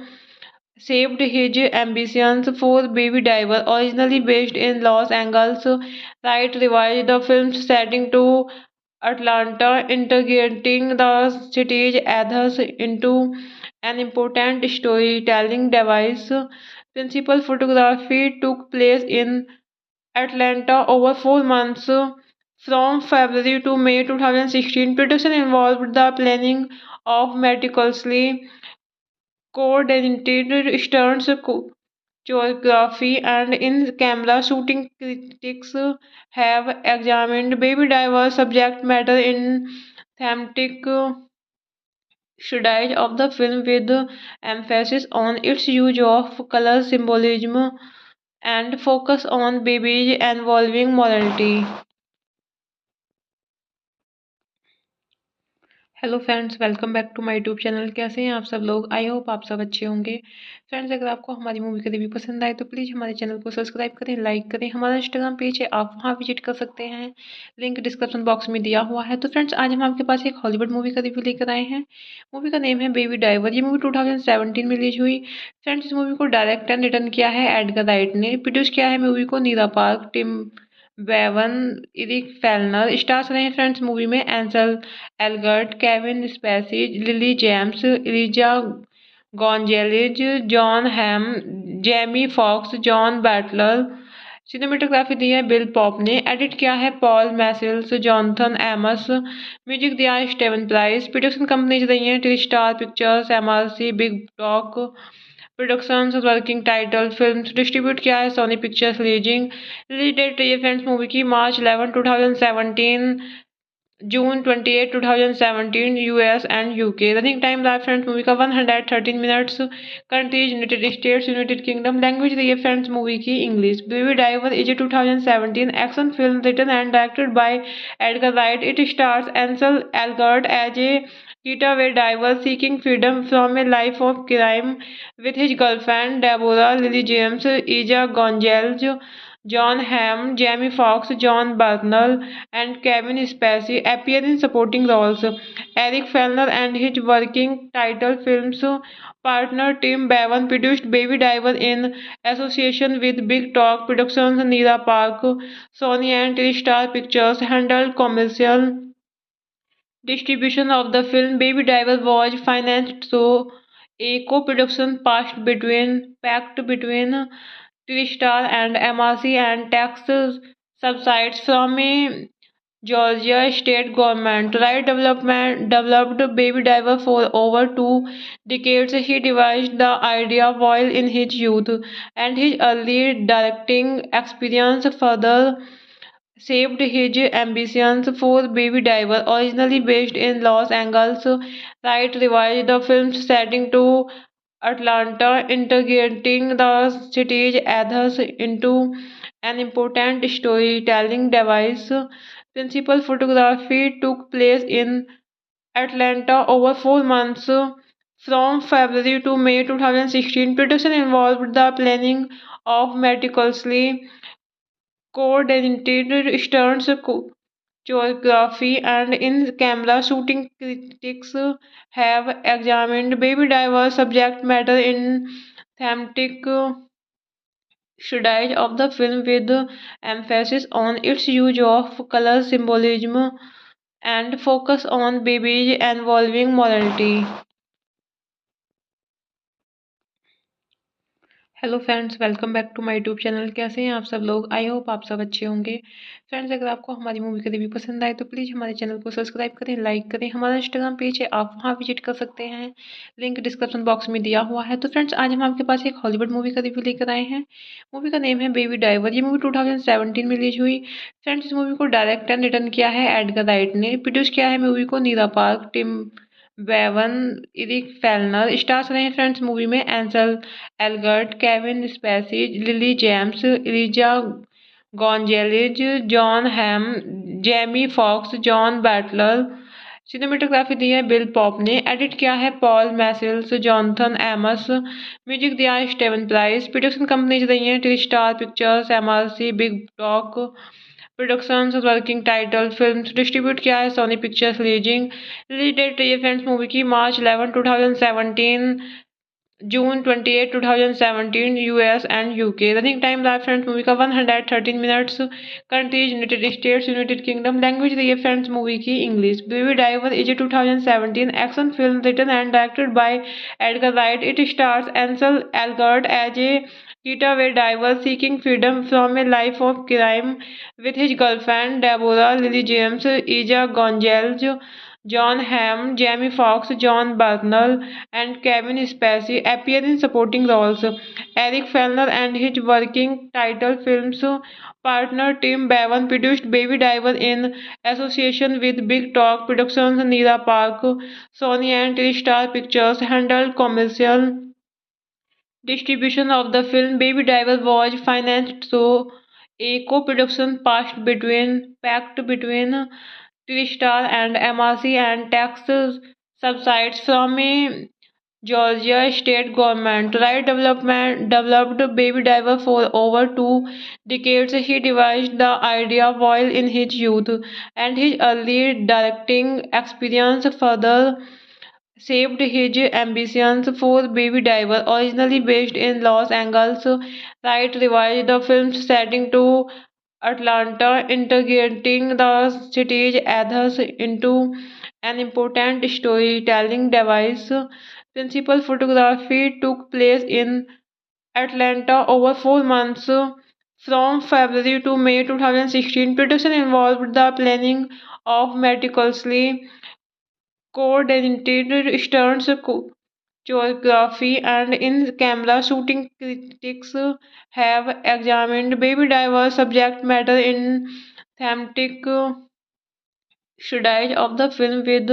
shaped his ambitions for Baby Driver. Originally based in Los Angeles, Wright revised the film's setting to Atlanta, integrating the city's ethos into an important storytelling device. Principal photography took place in Atlanta over 4 months, from February to May 2016. Production involved the planning of meticulously coordinated stunts, choreography, and in-camera shooting. Critics have examined Baby Driver's subject matter in thematic studies of the film with emphasis on its use of color symbolism and focus on babies involving morality. Hello friends, welcome back to my YouTube channel. कैसे हैं आप सब लोग? I hope आप सब अच्छे होंगे। Friends, अगर आपको हमारी मूवी का रिव्यू पसंद आए तो प्लीज़ हमारे चैनल को सब्सक्राइब करें, लाइक करें। हमारा इंस्टाग्राम पेज है, आप वहां विजिट कर सकते हैं, लिंक डिस्क्रिप्शन बॉक्स में दिया हुआ है। तो फ्रेंड्स, आज हम आपके पास एक हॉलीवुड मूवी का रिव्यू लेकर आए हैं। मूवी का नेम है बेबी ड्राइवर। ये मूवी 2017 में रिलीज हुई। फ्रेंड्स, इस मूवी को डायरेक्ट एंड रिटर्न किया है एडगर राइट ने। प्रोड्यूस किया है मूवी को Nira Park, Tim Bevan, Eric Fellner. Stars रहे हैं फ्रेंड्स मूवी में Ansel Elgort, Kevin Spacey, Lily James, Eliza Gonzalez, Jon Hamm, Jamie Foxx, Jon Buttler. Cinematography दी है बिल पॉप ने, एडिट किया है Paul Machliss, Jonathan Amos, music दिया है स्टेवन प्राइस। प्रोडक्शन कंपनीज रही हैं T star Pictures, MRC, Big Talk Productions, Working Title Films, distribute किया है Sony Pictures leasing. Release date रही है फ्रेंड्स मूवी की March 11 2017, June 28, 2017, US and UK. Running time live friends movie का 113 minutes. Country is United States, United Kingdom. Language रही है friends movie की English. Baby Driver is a 2017 action film written and directed by Edgar Wright. It stars Ansel Elgort as a getaway diver seeking freedom from a life of crime with his girlfriend Deborah Lily James, Ija Gonzalez, John Hamm, Jamie Foxx, John Bernthal, and Kevin Spacey appear in supporting roles. Eric Fellner and his working title films partner Tim Bevan produced Baby Driver in association with Big Talk Productions. Neera Park, Sony and TriStar Pictures handled commercial distribution of the film. Baby Driver was financed through a co-production pact between TriStar and MRC and tax subsidies from a Georgia state government. Wright developed Baby Driver for over 2 decades. He devised the idea while in his youth, and his early directing experience further shaped his ambitions for Baby Driver. Originally based in Los Angeles, Wright revised the film's setting to Atlanta, integrating the city's ethos into an important storytelling device. Principal photography took place in Atlanta over 4 months, From February to May 2016, production involved the planning of meticulously coordinated stunts, choreography, and in-camera shooting. Critics have examined Baby Driver's subject matter in thematic studies of the film with emphasis on its use of color symbolism and focus on babies involving morality. Hello friends, welcome back to my YouTube channel. कैसे हैं आप सब लोग? I hope आप सब अच्छे होंगे। Friends, अगर आपको हमारी मूवी का रिव्यू पसंद आए तो प्लीज़ हमारे चैनल को सब्सक्राइब करें, लाइक करें। हमारा इंस्टाग्राम पेज है, आप वहां विजिट कर सकते हैं, लिंक डिस्क्रिप्शन बॉक्स में दिया हुआ है। तो फ्रेंड्स, आज हम आपके पास एक हॉलीवुड मूवी का रिव्यू लेकर आए हैं। मूवी का नेम है बेबी ड्राइवर। ये मूवी 2017 में रिलीज हुई। फ्रेंड्स, इस मूवी को डायरेक्ट एंड रिटर्न किया है एडगर राइट ने। प्रोड्यूस किया है मूवी को Nira Park, Tim Bevan, Eric Fellner. Stars रहे हैं फ्रेंड्स मूवी में Ansel Elgort, Kevin Spacey, Lily James, Eliza Gonzalez, Jon Hamm, Jamie Foxx, Jon Buttler. Cinematography दी है बिल पॉप ने। एडिट किया है Paul Machliss, Jonathan Amos. Music दिया है स्टेवन प्राइस। प्रोडक्शन कंपनीज रही हैं T star Pictures, MRC, Big Talk Productions, Working Title Films. Distribute किया है Sony Pictures leasing. Release date रही है फ्रेंड्स मूवी की March 11 2017, June 28 2017 US and UK. Running time रहा फ्रेंड्स मूवी का 113 minutes. Countries United States, United Kingdom. Language रही है friends movie की English. Baby Driver is a 2017 action film written and directed by Edgar Wright. It stars Ansel Elgort as a getaway diver seeking freedom from a life of crime with his girlfriend Deborah, Lily James, Ija Gonzalez, John Hamm, Jamie Foxx, John Bernal, and Kevin Spacey appear in supporting roles. Eric Fellner and his working title films partner Tim Bevan produced Baby Driver in association with Big Talk Productions. Neera Park, Sony and TriStar Pictures handled commercial distribution of the film. Baby Driver was financed through a co-production pact between TriStar and MRC and tax subsidies from a Georgia state government. Wright developed Baby Driver for over 2 decades. He devised the idea while in his youth, and his early directing experience further shaped his ambitions for Baby Driver. Originally based in Los Angeles, Wright revised the film's setting to Atlanta, integrating the city's ethos into an important storytelling device. Principal photography took place in Atlanta over 4 months, from February to May 2016. Production involved the planning of meticulously coordinated stunts, choreography, and in-camera shooting. Critics have examined Baby Driver's subject matter in thematic studies of the film with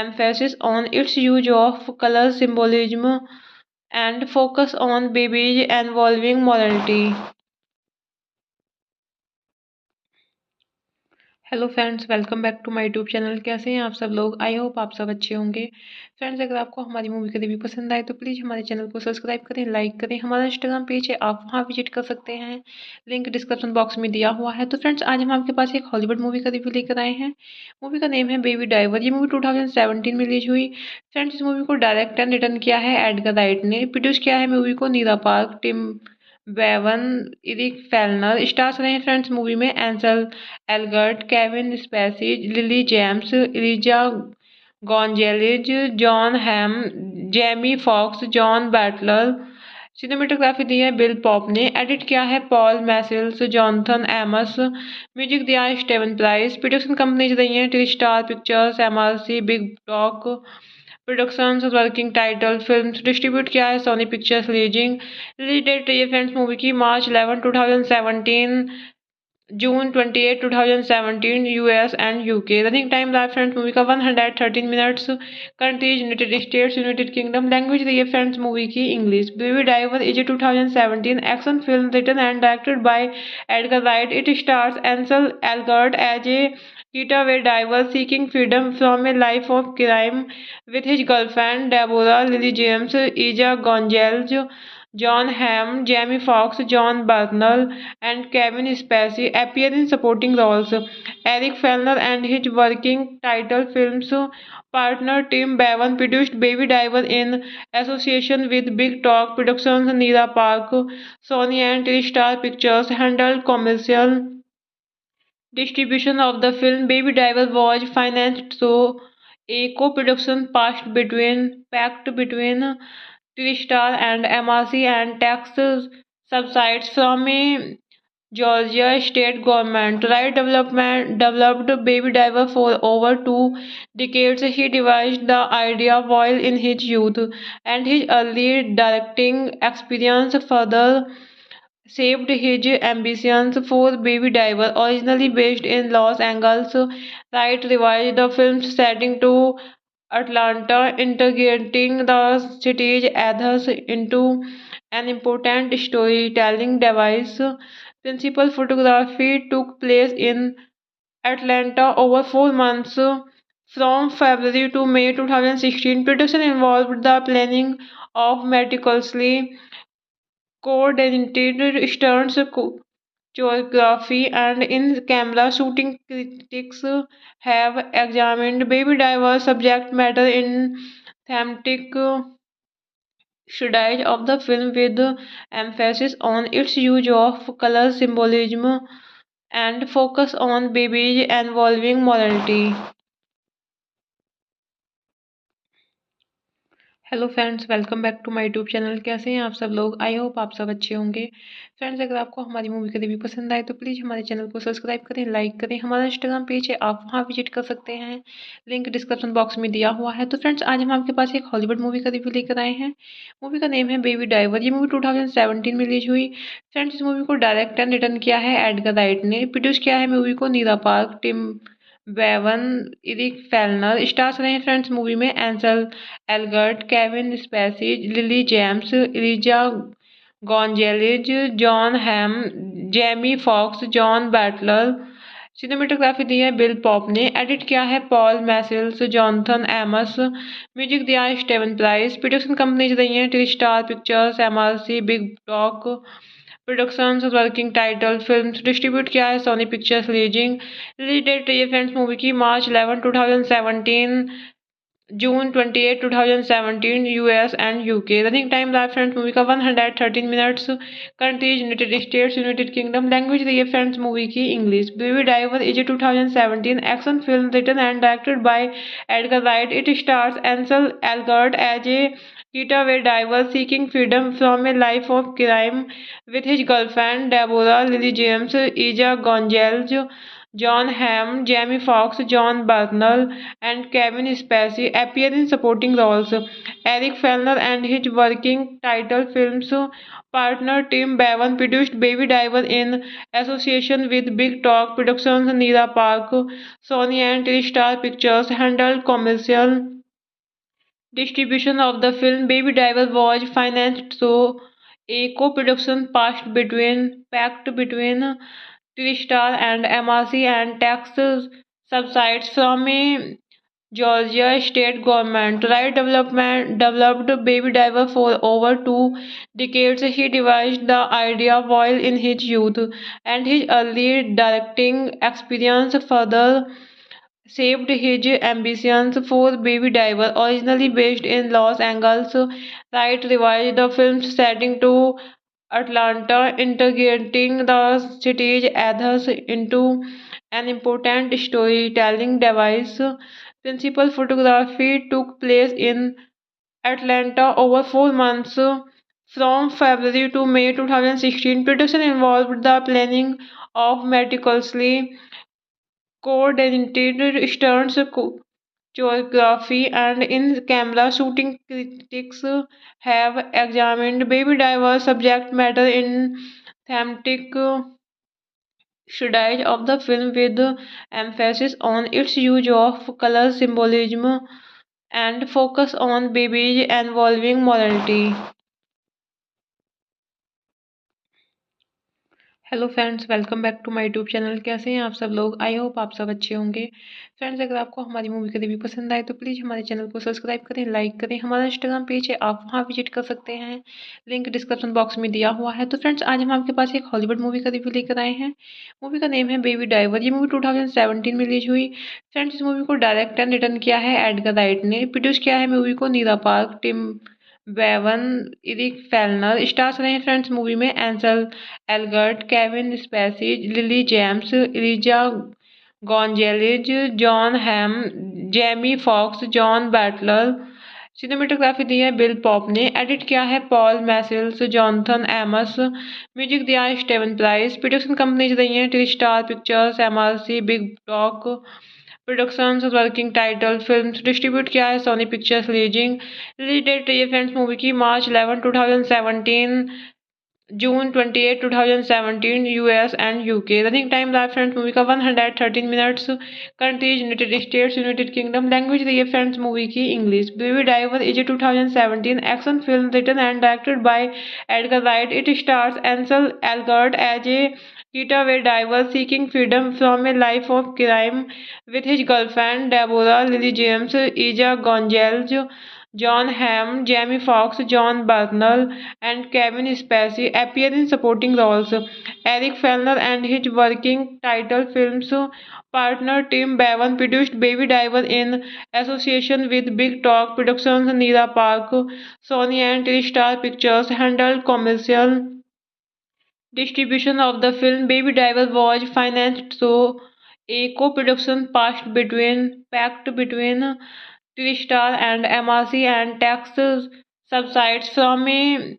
emphasis on its use of color symbolism and focus on babies involving morality. Hello friends, welcome back to my YouTube channel. कैसे हैं आप सब लोग? I hope आप सब अच्छे होंगे। Friends, अगर आपको हमारी मूवी का रिव्यू पसंद आए तो प्लीज़ हमारे चैनल को सब्सक्राइब करें, लाइक करें। हमारा इंस्टाग्राम पेज है, आप वहां विजिट कर सकते हैं, लिंक डिस्क्रिप्शन बॉक्स में दिया हुआ है। तो फ्रेंड्स, आज हम आपके पास एक हॉलीवुड मूवी का रिव्यू लेकर आए हैं। मूवी का नेम है बेबी ड्राइवर। ये मूवी 2017 में रिलीज हुई। फ्रेंड्स, इस मूवी को डायरेक्ट एंड रिटर्न किया है एडगर राइट ने। प्रोड्यूस किया है मूवी को Nira Park, Tim Bevan, Eric Fellner. Stars रहे हैं फ्रेंड्स मूवी में Ansel Elgort, Kevin Spacey, Lily James, Eliza Gonzalez, Jon Hamm, Jamie Foxx, Jon Buttler. Cinematography दी है बिल पॉप ने। एडिट किया है Paul Machliss, Jonathan Amos. Music दिया है स्टेवन प्राइस। प्रोडक्शन कंपनीज रही हैं T star Pictures, MRC, Big Talk Productions, Working Title Films. Distribute किया है Sony Pictures leasing. Release date रही है फ्रेंड्स मूवी की March 11 2017, June 28 2017 US and UK. Running time रहा फ्रेंड्स मूवी का 113 minutes. Countries United States, United Kingdom. Language रही है friends movie की English. Baby Driver is a 2017 action film written and directed by Edgar Wright. It stars Ansel Elgort as a getaway diver seeking freedom from a life of crime with his girlfriend Deborah Lily James, Ija Gonzalez, John Hamm, Jamie Foxx, John Bernal, and Kevin Spacey appear in supporting roles. Eric Fellner and his working title films partner Tim Bevan produced Baby Driver in association with Big Talk Productions. Neera Park, Sony and TriStar Pictures handled commercial distribution of the film. Baby Driver was financed through a co-production pact between TriStar and MRC and tax subsidies from a Georgia state government. Wright developed Baby Driver for over 2 decades. He devised the idea while in his youth, and his early directing experience further shaped his ambitions for Baby Driver. Originally based in Los Angeles, Wright revised the film's setting to Atlanta, integrating the city's ethos into an important storytelling device. Principal photography took place in Atlanta over 4 months, from February to May 2016. Production involved the planning of meticulously coordinated stunts, choreography, and in-camera shooting. Critics have examined Baby Driver's subject matter in thematic studies of the film with emphasis on its use of color symbolism and focus on babies involving morality. Hello friends, welcome back to my YouTube channel. कैसे हैं आप सब लोग? I hope आप सब अच्छे होंगे। Friends, अगर आपको हमारी मूवी का रिव्यू पसंद आए तो प्लीज़ हमारे चैनल को सब्सक्राइब करें, लाइक करें। हमारा इंस्टाग्राम पेज है, आप वहां विजिट कर सकते हैं, लिंक डिस्क्रिप्शन बॉक्स में दिया हुआ है। तो फ्रेंड्स, आज हम आपके पास एक हॉलीवुड मूवी का रिव्यू लेकर आए हैं। मूवी का नेम है बेबी ड्राइवर। ये मूवी 2017 में रिलीज हुई। फ्रेंड्स, इस मूवी को डायरेक्ट एंड रिटर्न किया है एडगर राइट ने। प्रोड्यूस किया है मूवी को Nira Park, Tim Bevan, Eric Fellner. Stars रहे हैं फ्रेंड्स मूवी में Ansel Elgort, Kevin Spacey, Lily James, Eliza Gonzalez, Jon Hamm, Jamie Foxx, Jon Buttler. Cinematography दी है बिल पॉप ने। एडिट किया है Paul Machliss, Jonathan Amos. Music दिया है स्टेवन प्राइस। प्रोडक्शन कंपनीज रही हैं TriStar Pictures, MRC, Big Talk Productions, Working Title Films. Distribute किया है Sony Pictures leasing. Release date रही है फ्रेंड्स मूवी की March 11 2017, June 28, 2017, US and UK। Running time रहा फ्रेंड्स मूवी का 113 minutes. Countries United States, United Kingdom. Language रही है friends movie की English. Baby Driver is a 2017 action film written and directed by Edgar Wright. It stars Ansel Elgort as a getaway diver seeking freedom from a life of crime with his girlfriend Deborah Lily James, Ija Gonzalez, John Hamm, Jamie Foxx, John Bernal, and Kevin Spacey appear in supporting roles. Eric Fellner and his working title films partner Tim Bevan produced Baby Driver in association with Big Talk Productions. Neera Park, Sony and TriStar Pictures handled commercial distribution of the film. Baby Driver was financed through a co-production pact between TriStar and MRC and tax subsidies from a Georgia state government. Wright developed Baby Driver for over 2 decades. He devised the idea while in his youth, and his early directing experience further shaped his ambitions for Baby Driver. Originally based in Los Angeles, Wright revised the film's setting to Atlanta, integrating the city's ethos into an important storytelling device. Principal photography took place in Atlanta over 4 months, from February to May 2016. Production involved the planning of meticulously coordinated stunts, choreography, and in-camera shooting. Critics have examined Baby Driver's subject matter in thematic studies of the film with emphasis on its use of color symbolism and focus on babies involving morality. Hello friends, welcome back to my YouTube channel. कैसे हैं आप सब लोग? I hope आप सब अच्छे होंगे। Friends, अगर आपको हमारी मूवी का रिव्यू पसंद आए तो प्लीज़ हमारे चैनल को सब्सक्राइब करें, लाइक करें। हमारा इंस्टाग्राम पेज है, आप वहां विजिट कर सकते हैं, लिंक डिस्क्रिप्शन बॉक्स में दिया हुआ है। तो फ्रेंड्स, आज हम आपके पास एक हॉलीवुड मूवी का रिव्यू लेकर आए हैं। मूवी का नेम है बेबी ड्राइवर। ये मूवी 2017 में रिलीज हुई। फ्रेंड्स, इस मूवी को डायरेक्ट एंड रिटर्न किया है एडगर राइट ने। प्रोड्यूस किया है मूवी को Nira Park, Tim Bevan, Eric Fellner. Stars रहे हैं फ्रेंड्स मूवी में Ansel Elgort, Kevin Spacey, Lily James, Eliza Gonzalez, Jon Hamm, Jamie Foxx, Jon Buttler. Cinematography दी है बिल पॉप ने। एडिट किया है Paul Machliss, Jonathan Amos. Music दिया है स्टेवन प्राइस। प्रोडक्शन कंपनीज रही हैं T star Pictures, MRC, Big Talk Productions, Working Title Films. Distribute किया है Sony Pictures leasing. Release date रही है फ्रेंड्स मूवी की March 11 2017, June 28, 2017, US and UK. Running time रहा फ्रेंड्स मूवी का 113 minutes. Countries United States, United Kingdom. Language रही है friends movie की English. Baby Driver is a 2017 action film written and directed by Edgar Wright. It stars Ansel Elgort as a getaway driver seeking freedom from a life of crime with his girlfriend Deborah Lily James, Ija Gonzalez, John Hamm, Jamie Foxx, John Bernthal, and Kevin Spacey appear in supporting roles. Eric Fellner and his working title films partner Tim Bevan produced Baby Driver in association with Big Talk Productions. Neera Park, Sony and TriStar Pictures handled commercial distribution of the film. Baby Driver was financed through a co-production pact between TriStar and MRC and tax subsidies from a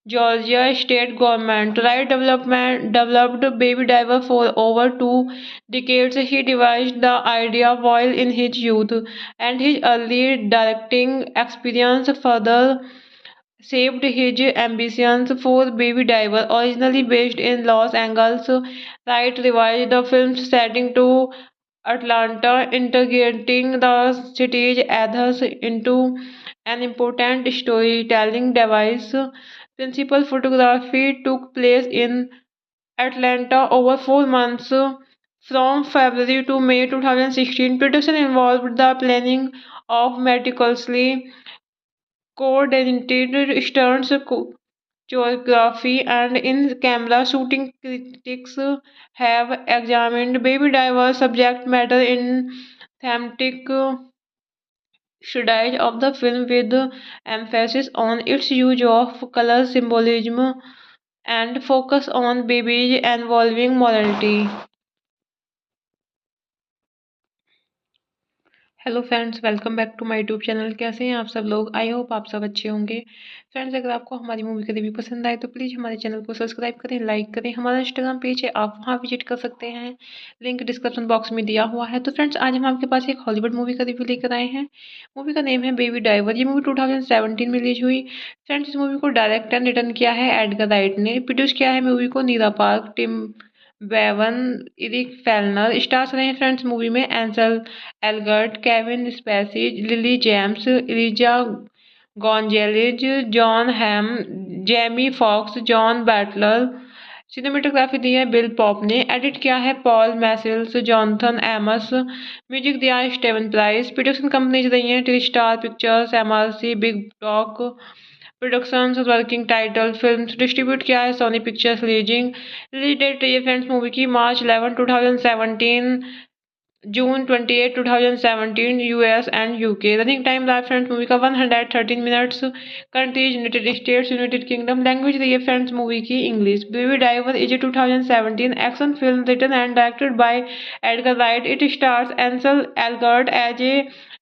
Georgia state government. Wright developed Baby Driver for over 2 decades. He devised the idea while in his youth, and his early directing experience further shaped his ambitions for Baby Driver. Originally based in Los Angeles, Wright revised the film's setting to Atlanta, integrating the city's ethos into an important storytelling device. Principal photography took place in Atlanta over 4 months, from February to May 2016. Production involved the planning of meticulously coordinated stunts, choreography, and in-camera shooting. Critics have examined Baby Driver's subject matter in thematic studies of the film, with emphasis on its use of color symbolism and focus on babies involving morality. Hello friends, welcome back to my YouTube channel. कैसे हैं आप सब लोग? I hope आप सब अच्छे होंगे। Friends, अगर आपको हमारी मूवी का रिव्यू पसंद आए तो प्लीज़ हमारे चैनल को सब्सक्राइब करें, लाइक करें। हमारा इंस्टाग्राम पेज है, आप वहां विजिट कर सकते हैं, लिंक डिस्क्रिप्शन बॉक्स में दिया हुआ है। तो फ्रेंड्स, आज हम आपके पास एक हॉलीवुड मूवी का रिव्यू लेकर आए हैं। मूवी का नेम है बेबी ड्राइवर। ये मूवी 2017 में रिलीज हुई। फ्रेंड्स, इस मूवी को डायरेक्ट एंड रिटर्न किया है एडगर राइट ने। प्रोड्यूस किया है मूवी को Nira Park, Tim Bevan, Eric Fellner. Stars रहे हैं फ्रेंड्स मूवी में Ansel Elgort, Kevin Spacey, Lily James, Eliza Gonzalez, Jon Hamm, Jamie Foxx, Jon Buttler. Cinematography दी है बिल पॉप ने। एडिट किया है Paul Machliss, Jonathan Amos. Music दिया है स्टेवन प्राइस। प्रोडक्शन कंपनीज रही हैं T star Pictures, MRC, Big Talk Productions, Working Title Films. Distribute किया है Sony Pictures leasing. Release date रही है फ्रेंड्स मूवी की March 11 2017, June 28, 2017, US and UK. Running time रहा फ्रेंड्स मूवी का 113 minutes. Countries United States, United Kingdom. Language रही है friends movie की English. Baby Driver is a 2017 action film written and directed by Edgar Wright. It stars Ansel Elgort as a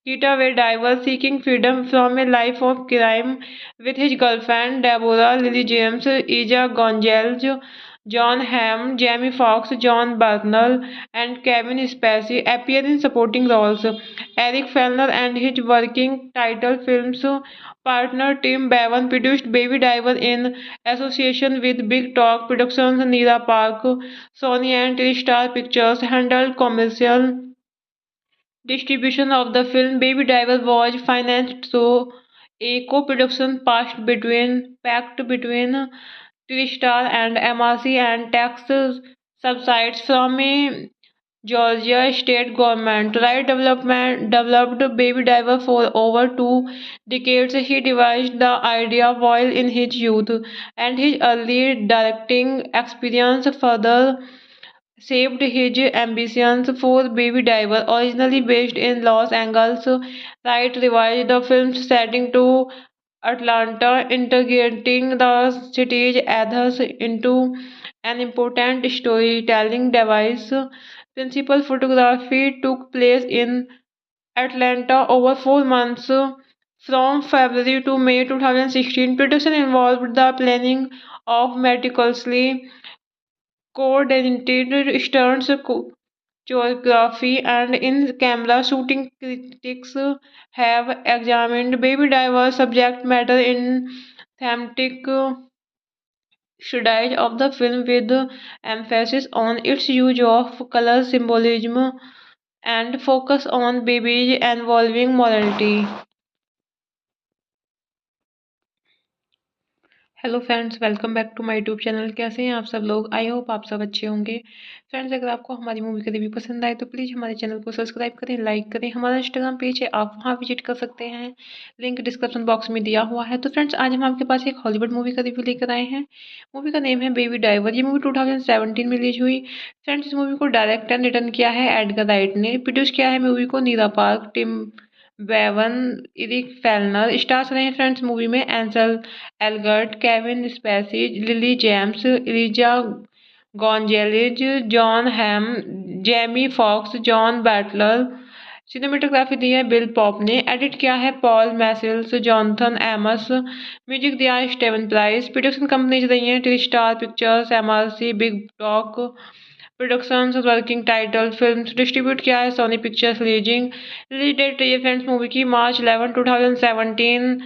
getaway driver seeking freedom from a life of crime with his girlfriend Deborah Lily James, Ija Gonzalez, John Hamm, Jamie Foxx, John Bernthal, and Kevin Spacey appear in supporting roles. Eric Fellner and his working title films partner Tim Bevan produced Baby Driver in association with Big Talk Productions. Neera Park, Sony and TriStar Pictures handled commercial distribution of the film. Baby Driver was financed through a co-production pact between Tristar and MRC and tax subsides from a Georgia state government. Wright developed Baby Driver for over 2 decades. He devised the idea while in his youth, and his early directing experience further shaped his ambitions for Baby Driver. Originally based in Los Angeles, Wright revised the film's setting to Atlanta, integrating the city's ethos into an important storytelling device. Principal photography took place in Atlanta over 4 months, from February to May 2016. Production involved the planning of meticulously coordinated stunts, choreography, and in-camera shooting. Critics have examined Baby Driver's subject matter in thematic studies of the film, with emphasis on its use of color symbolism and focus on babies involving morality. Hello friends, welcome back to my YouTube channel. कैसे हैं आप सब लोग? I hope आप सब अच्छे होंगे। Friends, अगर आपको हमारी मूवी का रिव्यू पसंद आए तो प्लीज़ हमारे चैनल को सब्सक्राइब करें, लाइक करें। हमारा इंस्टाग्राम पेज है, आप वहां विजिट कर सकते हैं, लिंक डिस्क्रिप्शन बॉक्स में दिया हुआ है। तो फ्रेंड्स, आज हम आपके पास एक हॉलीवुड मूवी का रिव्यू लेकर आए हैं। मूवी का नेम है बेबी ड्राइवर। ये मूवी 2017 में रिलीज हुई। फ्रेंड्स, इस मूवी को डायरेक्ट एंड रिटर्न किया है एडगर राइट ने। प्रोड्यूस किया है मूवी को Nira Park, Tim Bevan, Eric Fellner. Stars रहे हैं फ्रेंड्स मूवी में Ansel Elgort, Kevin Spacey, Lily James, Eliza Gonzalez, Jon Hamm, Jamie Foxx, Jon Buttler. Cinematography दी है बिल पॉप ने। एडिट किया है Paul Machliss, Jonathan Amos. Music दिया है स्टेवन प्राइस। प्रोडक्शन कंपनीज रही हैं TriStar Pictures, MRC, Big Talk Productions, Working Title Films. Distribute किया है Sony Pictures Releasing. Release date रही है फ्रेंड्स मूवी की March 11 2017,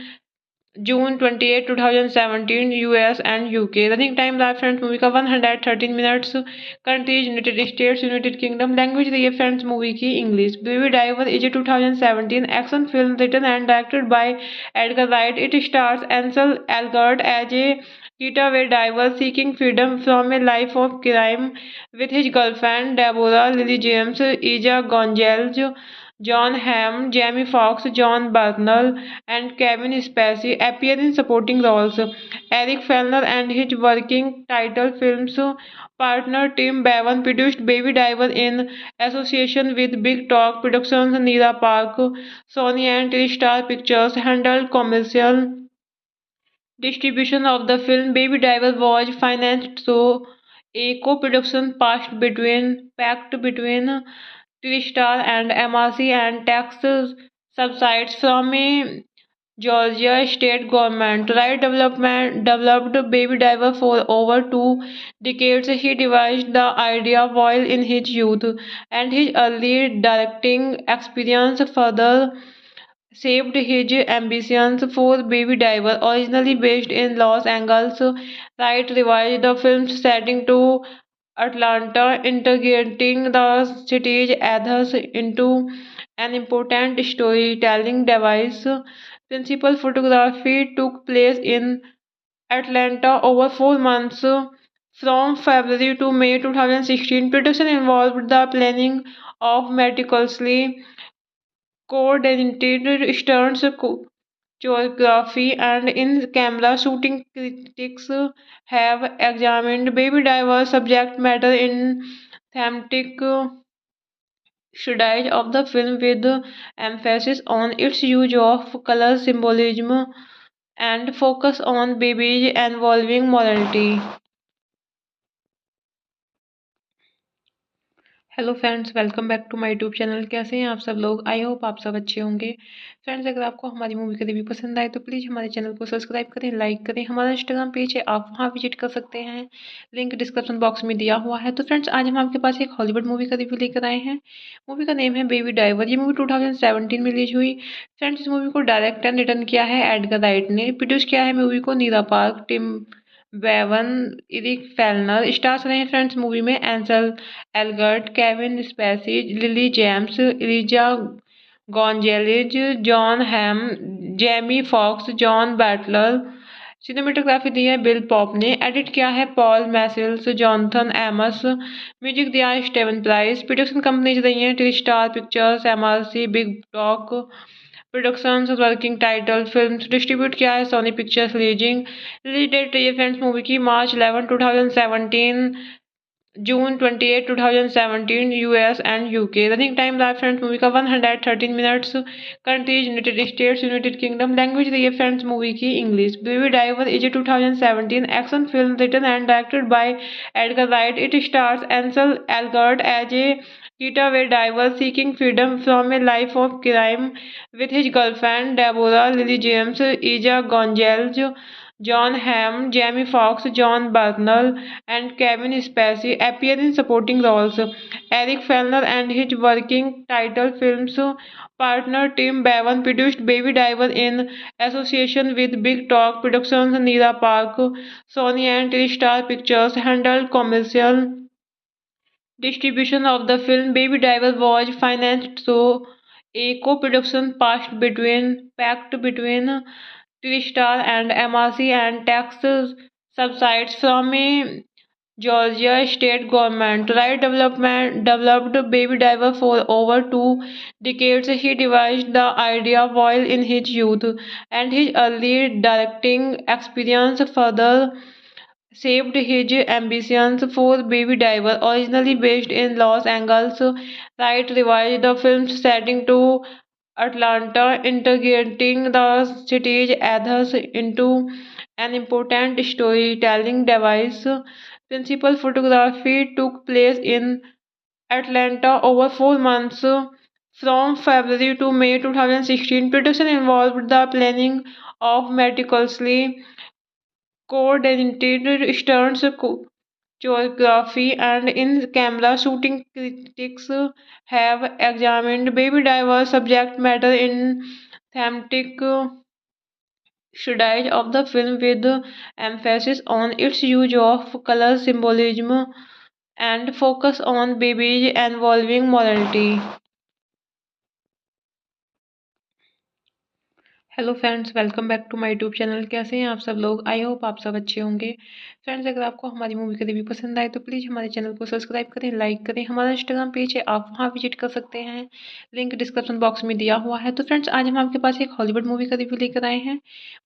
June 28 2017 US and UK. Running time रहा फ्रेंड्स मूवी का 113 minutes. Countries United States, United Kingdom. Language रही है friends movie की English. Baby Driver is a 2017 action film written and directed by Edgar Wright. It stars Ansel Elgort as a getaway diver seeking freedom from a life of crime with his girlfriend Deborah, Lily James, Ija Gonzalez, John Hamm, Jamie Foxx, John Bernthal, and Kevin Spacey appear in supporting roles. Eric Fellner and his working title films partner Tim Bevan produced Baby Driver in association with Big Talk Productions. Neera Park, Sony and Tristar Pictures handled commercial distribution of the film. Baby Driver was financed through a co-production pact between Tristar and MRC and tax subsides from a Georgia state government. Wright developed Baby Driver for over 2 decades. He devised the idea while in his youth, and his early directing experience further shaped his ambitions for Baby Driver. Originally based in Los Angeles, Wright revised the film's setting to Atlanta, integrating the city's ethos into an important storytelling device. Principal photography took place in Atlanta over 4 months, from February to May 2016. Production involved the planning of meticulously coordinated stunts, choreography, and in-camera shooting. Critics have examined Baby Driver's subject matter in thematic studies of the film, with emphasis on its use of color symbolism and focus on babies involving morality. Hello friends, welcome back to my YouTube channel. कैसे हैं आप सब लोग? I hope आप सब अच्छे होंगे। Friends, अगर आपको हमारी मूवी का रिव्यू पसंद आए तो प्लीज़ हमारे चैनल को सब्सक्राइब करें, लाइक करें। हमारा इंस्टाग्राम पेज है, आप वहां विजिट कर सकते हैं, लिंक डिस्क्रिप्शन बॉक्स में दिया हुआ है। तो फ्रेंड्स, आज हम आपके पास एक हॉलीवुड मूवी का रिव्यू लेकर आए हैं। मूवी का नेम है बेबी ड्राइवर। ये मूवी 2017 में रिलीज हुई। फ्रेंड्स, इस मूवी को डायरेक्ट एंड रिटर्न किया है एडगर राइट ने। प्रोड्यूस किया है मूवी को Nira Park, Tim Bevan, Eric Fellner. Stars रहे हैं फ्रेंड्स मूवी में Ansel Elgort, Kevin Spacey, Lily James, Eliza Gonzalez, Jon Hamm, Jamie Foxx, Jon Buttler. Cinematography दी है बिल पॉप ने, एडिट किया है Paul Machliss, Jonathan Amos, music दिया है स्टेवन प्राइस, प्रोडक्शन कंपनीज रही हैं T star Pictures, MRC, Big Talk Productions, Working Title Films, distribute किया है Sony Pictures leasing. Release date रही है फ्रेंड्स मूवी की March 11 2017, June 28, 2017, US and UK. Running time live friends movie का 113 minutes. Country is United States, United Kingdom. Language रही है friends movie की English. Baby Driver is a 2017 action film written and directed by Edgar Wright. It stars Ansel Elgort as a getaway diver seeking freedom from a life of crime with his girlfriend Deborah Lily James, Ija Gonzalez, John Hamm, Jamie Foxx, John Bernthal, and Kevin Spacey appear in supporting roles. Eric Fellner and his working title films partner Tim Bevan produced Baby Driver in association with Big Talk Productions. Neera Park, Sony and TriStar Pictures handled commercial distribution of the film. Baby Driver was financed through a co-production pact between TriStar and MRC and tax subsidies from a Georgia state government. Wright developed Baby Driver for over 2 decades. He devised the idea while in his youth, and his early directing experience further shaped his ambitions for Baby Driver. Originally based in Los Angeles, Wright revised the film's setting to Atlanta, integrating the city's ethos into an important storytelling device. Principal photography took place in Atlanta over 4 months, from February to May 2016. Production involved the planning of meticulously coordinated stunts, choreography, and in-camera shooting. Critics have examined Baby Driver's subject matter in thematic studies of the film with emphasis on its use of color symbolism and focus on babies involving morality. Hello friends, welcome back to my YouTube channel. कैसे हैं आप सब लोग? I hope आप सब अच्छे होंगे। Friends, अगर आपको हमारी मूवी का रिव्यू पसंद आए तो प्लीज़ हमारे चैनल को सब्सक्राइब करें, लाइक करें। हमारा इंस्टाग्राम पेज है, आप वहां विजिट कर सकते हैं, लिंक डिस्क्रिप्शन बॉक्स में दिया हुआ है। तो फ्रेंड्स, आज हम आपके पास एक हॉलीवुड मूवी का रिव्यू लेकर आए हैं।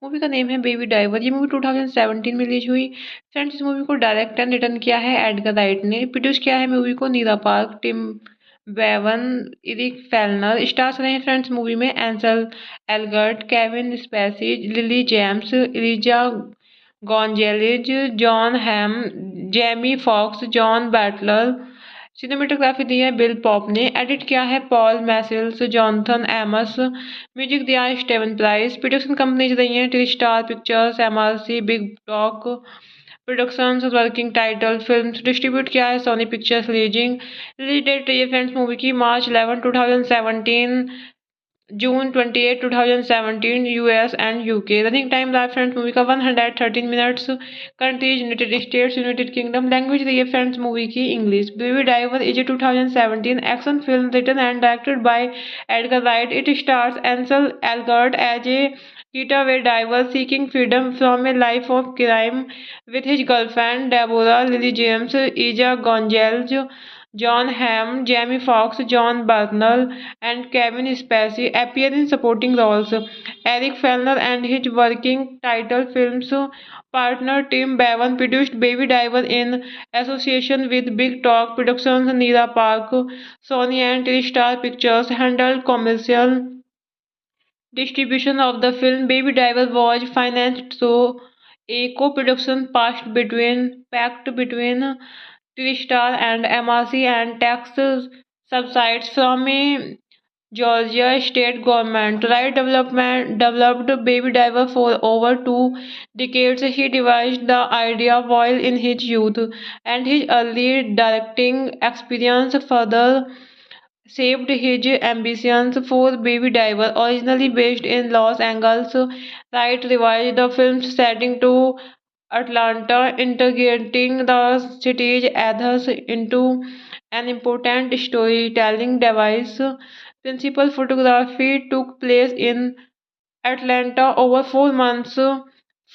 मूवी का नेम है बेबी ड्राइवर। ये मूवी 2017 में रिलीज हुई। फ्रेंड्स, इस मूवी को डायरेक्ट एंड रिटर्न किया है एडगर राइट ने। प्रोड्यूस किया है मूवी को Nira Park, Tim Bevan, Eric Fellner. Stars रहे हैं फ्रेंड्स मूवी में Ansel Elgort, Kevin Spacey, Lily James, Eliza Gonzalez, Jon Hamm, Jamie Foxx, Jon Buttler. Cinematography दी है बिल पॉप ने, एडिट किया है Paul Machliss, Jonathan Amos, music दिया है स्टेवन प्राइस। प्रोडक्शन कंपनीज रही हैं T star Pictures, MRC, Big Talk Productions, Working Title Films, distribute किया है Sony Pictures leasing. Release date रही है फ्रेंड्स मूवी की March 11 2017, June 28, 2017, US and UK. Running time live friends movie का 113 minutes. Country is United States, United Kingdom. Language रही है friends movie की English. Baby Driver is a 2017 action film written and directed by Edgar Wright. It stars Ansel Elgort as a getaway diver seeking freedom from a life of crime with his girlfriend Deborah Lily James, Ija Gonzalez, John Hamm, Jamie Foxx, John Bernthal, and Kevin Spacey appear in supporting roles. Eric Fellner and his working title films partner Tim Bevan produced Baby Driver in association with Big Talk Productions. Neera Park, Sony and TriStar Pictures handled commercial distribution of the film. Baby Driver was financed through a co-production pact between TriStar and MRC and tax subsidies from a Georgia state government. Wright developed Baby Driver for over 2 decades. He devised the idea while in his youth, and his early directing experience further shaped his ambitions for Baby Driver. Originally based in Los Angeles, Wright revised the film's setting to Atlanta, integrating the city's ethos into an important storytelling device. Principal photography took place in Atlanta over 4 months,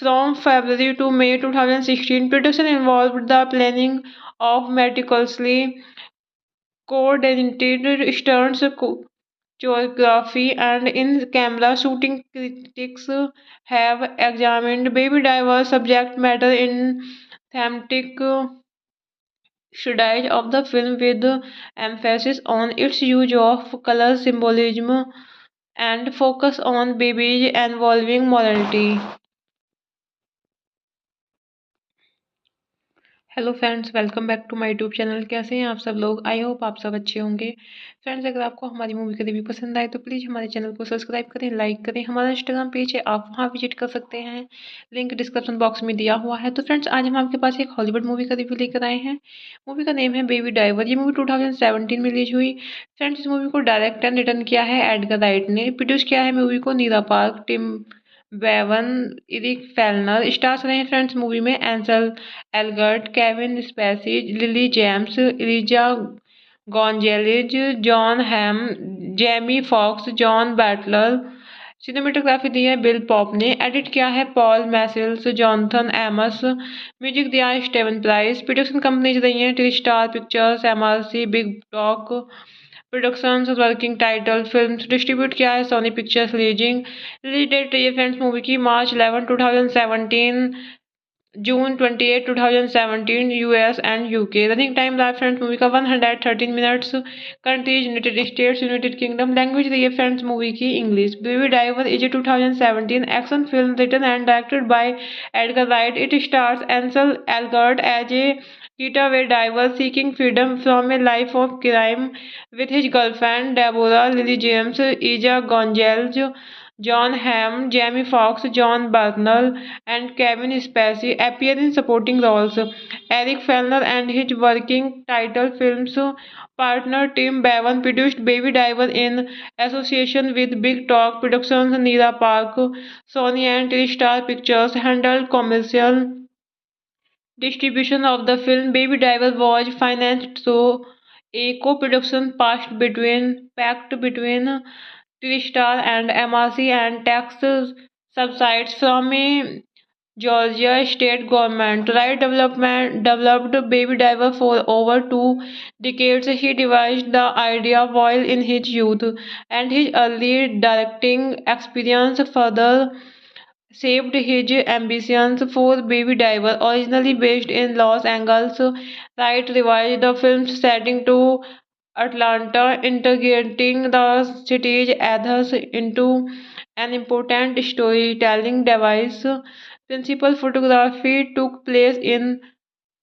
From February to May 2016, production involved the planning of meticulously coordinated stunts, choreography, and in-camera shooting. Critics have examined Baby Driver's subject matter in thematic studies of the film with emphasis on its use of color symbolism and focus on babies involving morality. Hello friends, welcome back to my YouTube channel. कैसे हैं आप सब लोग? I hope आप सब अच्छे होंगे। Friends, अगर आपको हमारी मूवी का रिव्यू पसंद आए तो प्लीज़ हमारे चैनल को सब्सक्राइब करें, लाइक करें। हमारा इंस्टाग्राम पेज है, आप वहां विजिट कर सकते हैं, लिंक डिस्क्रिप्शन बॉक्स में दिया हुआ है। तो फ्रेंड्स, आज हम आपके पास एक हॉलीवुड मूवी का रिव्यू लेकर आए हैं। मूवी का नेम है बेबी ड्राइवर। ये मूवी 2017 में रिलीज हुई। फ्रेंड्स, इस मूवी को डायरेक्ट एंड रिटर्न किया है एडगर राइट ने। प्रोड्यूस किया है मूवी को Nira Park, Tim Bevan, Eric Fellner. Stars रहे हैं फ्रेंड्स मूवी में Ansel Elgort, Kevin Spacey, Lily James, Eliza Gonzalez, Jon Hamm, Jamie Foxx, Jon Buttler. Cinematography दी है बिल पॉप ने। एडिट किया है Paul Machliss, Jonathan Amos. Music दिया है स्टेवन प्राइस। प्रोडक्शन कंपनीज रही हैं T star Pictures, MRC, Big Talk Productions, Working Title Films. Distribute किया है Sony Pictures leasing. Release date रही है फ्रेंड्स मूवी की March 11 2017, June 28 2017 US and UK. Running time रहा फ्रेंड्स मूवी का 113 minutes. Countries United States, United Kingdom. Language रही है friends movie की English. Baby Driver is a 2017 action film written and directed by Edgar Wright. It stars Ansel Elgort as a getaway diver seeking freedom from a life of crime with his girlfriend Deborah, Lily James, Ija Gonzalez, John Hamm, Jamie Foxx, John Bernal, and Kevin Spacey appear in supporting roles. Eric Fellner and his working title films partner Tim Bevan produced Baby Driver in association with Big Talk Productions. Neera Park, Sony and TriStar Pictures handled commercial distribution of the film. Baby Driver was financed through a co-production pact between TriStar and MRC and tax subsidies from a Georgia state government. Wright developed Baby Driver for over 2 decades. He devised the idea while in his youth, and his early directing experience further shaped his ambitions for Baby Driver. Originally based in Los Angeles, Wright revised the film's setting to Atlanta, integrating the city's ethos into an important storytelling device. Principal photography took place in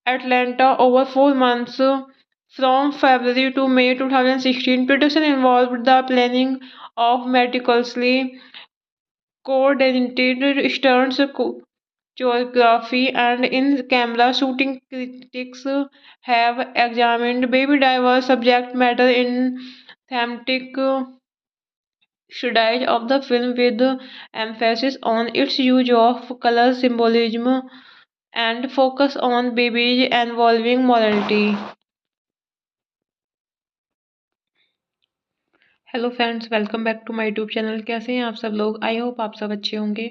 Atlanta over 4 months, from February to May 2016. Production involved the planning of meticulously coordinated stunts, choreography, and in-camera shooting. Critics have examined Baby Driver's subject matter in thematic studies of the film with emphasis on its use of color symbolism and focus on babies involving morality. Hello friends, welcome back to my YouTube channel. कैसे हैं आप सब लोग? I hope आप सब अच्छे होंगे।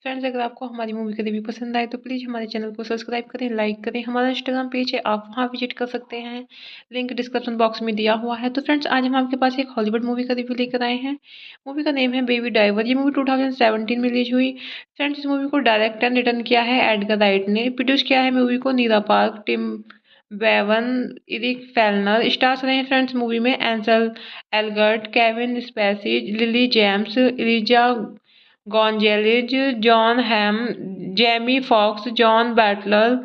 Friends, अगर आपको हमारी मूवी का रिव्यू पसंद आए तो प्लीज़ हमारे चैनल को सब्सक्राइब करें, लाइक करें। हमारा इंस्टाग्राम पेज है, आप वहां विजिट कर सकते हैं, लिंक डिस्क्रिप्शन बॉक्स में दिया हुआ है। तो फ्रेंड्स, आज हम आपके पास एक हॉलीवुड मूवी का रिव्यू लेकर आए हैं। मूवी का नेम है बेबी ड्राइवर। ये मूवी 2017 में रिलीज हुई। फ्रेंड्स, इस मूवी को डायरेक्ट एंड रिटर्न किया है एडगर राइट ने। प्रोड्यूस किया है मूवी को Nira Park, Tim Bevan, Eric Fellner. Stars रहे हैं फ्रेंड्स मूवी में Ansel Elgort, Kevin Spacey, Lily James, Eliza Gonzalez, Jon Hamm, Jamie Foxx, Jon Buttler.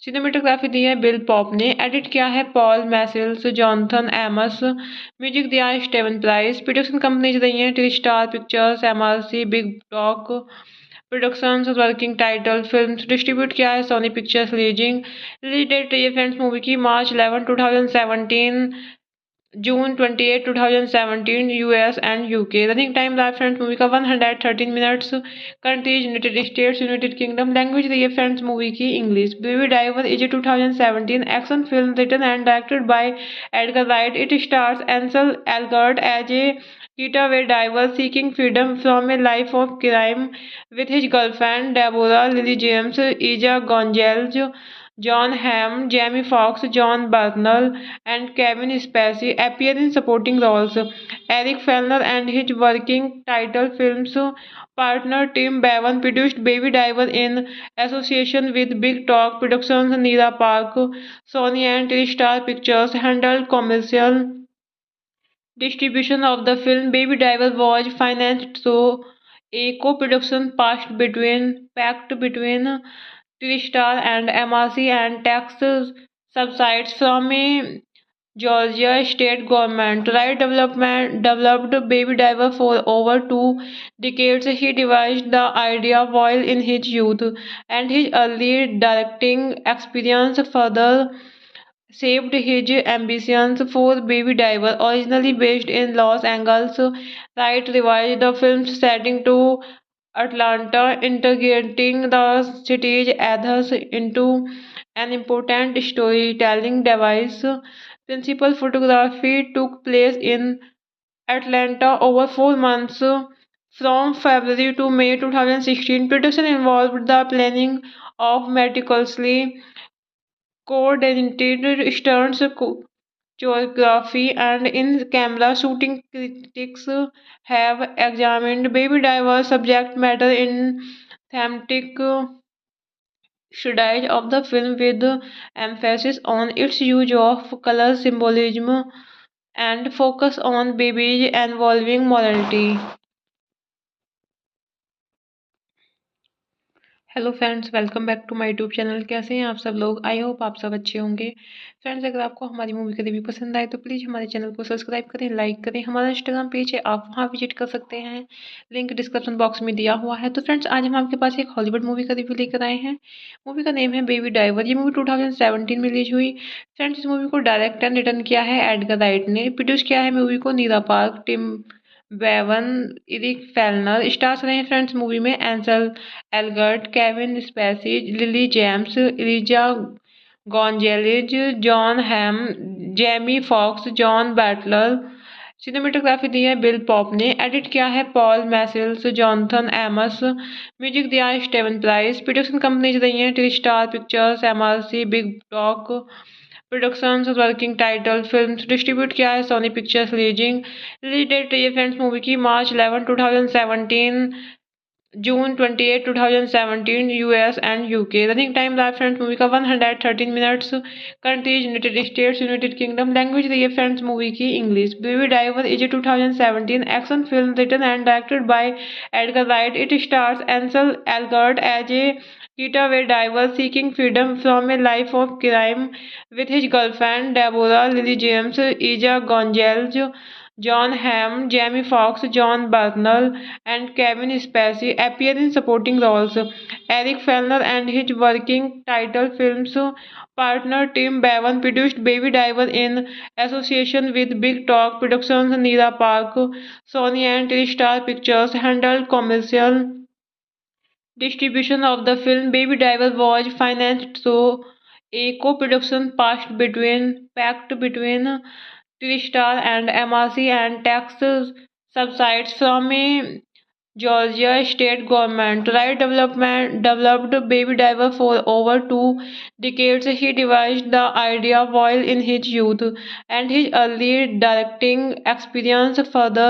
Cinematography दी है बिल पॉप ने। एडिट किया है Paul Machliss, Jonathan Amos. Music दिया है स्टेवन प्राइस। प्रोडक्शन कंपनीज रही हैं T star Pictures, MRC, Big Talk Productions, Working Title Films. Distribute किया है Sony Pictures leasing. Release date रही है फ्रेंड्स मूवी की March 11 2017, June 28 2017 US and UK. Running time रहा फ्रेंड्स मूवी का 113 minutes. Countries United States, United Kingdom. Language रही है friends movie की English. Baby Driver is a 2017 action film written and directed by Edgar Wright. It stars Ansel Elgort as a getaway diver seeking freedom from a life of crime with his girlfriend Deborah, Lily James, Ija Gonzalez, John Hamm, Jamie Foxx, John Bernal, and Kevin Spacey appear in supporting roles. Eric Fellner and his working title films partner Tim Bevan produced Baby Driver in association with Big Talk Productions. Neera Park, Sony and TriStar Pictures handled commercial distribution of the film. Baby Driver was financed through a co-production pact between TriStar and MRC and tax subsidies from a Georgia state government. Wright developed Baby Driver for over 2 decades. He devised the idea while in his youth, and his early directing experience further shaped his ambitions for Baby Driver. Originally based in Los Angeles, Wright revised the film's setting to Atlanta, integrating the city's ethos into an important storytelling device. Principal photography took place in Atlanta over 4 months, from February to May 2016. Production involved the planning of meticulously coordinated stunts, choreography, and in-camera shooting. Critics have examined Baby Driver's subject matter in thematic studies of the film with emphasis on its use of color symbolism and focus on babies involving morality. Hello friends, welcome back to my YouTube channel. कैसे हैं आप सब लोग? I hope आप सब अच्छे होंगे। Friends, अगर आपको हमारी मूवी का रिव्यू पसंद आए तो प्लीज़ हमारे चैनल को सब्सक्राइब करें, लाइक करें। हमारा इंस्टाग्राम पेज है, आप वहां विजिट कर सकते हैं, लिंक डिस्क्रिप्शन बॉक्स में दिया हुआ है। तो फ्रेंड्स, आज हम आपके पास एक हॉलीवुड मूवी का रिव्यू लेकर आए हैं। मूवी का नेम है बेबी ड्राइवर। ये मूवी 2017 में रिलीज हुई। फ्रेंड्स, इस मूवी को डायरेक्ट एंड रिटर्न किया है एडगर राइट ने। प्रोड्यूस किया है मूवी को Nira Park, Tim Bevan, Eric Fellner. Stars रहे हैं फ्रेंड्स मूवी में Ansel Elgort, Kevin Spacey, Lily James, Eliza Gonzalez, Jon Hamm, Jamie Foxx, Jon Buttler. Cinematography दी है बिल पॉप ने। एडिट किया है Paul Machliss, Jonathan Amos. Music दिया है स्टेवन प्राइस। प्रोडक्शन कंपनीज रही हैं TriStar Pictures, MRC, Big Talk Productions, Working Title Films. Distribute किया है Sony Pictures leasing. Release date रही है फ्रेंड्स मूवी की March 11 2017, June 28, 2017, US and UK। Running time रहा फ्रेंड्स मूवी का 113 minutes. Countries United States, United Kingdom. Language रही है friends movie की English. Baby Driver is a 2017 action film written and directed by Edgar Wright. It stars Ansel Elgort as a getaway diver seeking freedom from a life of crime with his girlfriend Deborah, Lily James, Ija Gonzalez, John Hamm, Jamie Foxx, John Bernal, and Kevin Spacey appear in supporting roles. Eric Fellner and his working title films partner Tim Bevan produced Baby Driver in association with Big Talk Productions. Neera Park, Sony and TriStar Pictures handled commercial distribution of the film. Baby Driver was financed through a co-production pact between TriStar and MRC and tax subsidies from a Georgia state government. Wright developed Baby Driver for over 2 decades. He devised the idea while in his youth, and his early directing experience further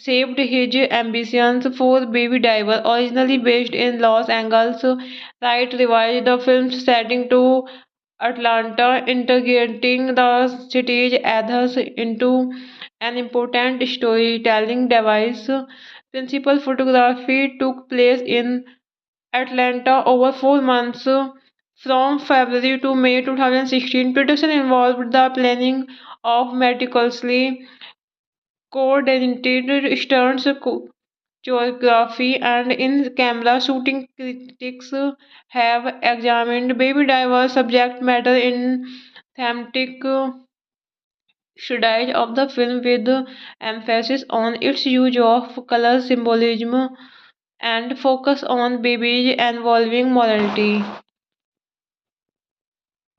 shaped his ambitions for Baby Driver. Originally based in Los Angeles, Wright revised the film's setting to Atlanta, integrating the city's ethos into an important storytelling device. Principal photography took place in Atlanta over 4 months, from February to May 2016. Production involved the planning of meticulously coordinated stunts, choreography, and in-camera shooting. Critics have examined Baby Driver's subject matter in thematic studies of the film with emphasis on its use of color symbolism and focus on babies involving morality.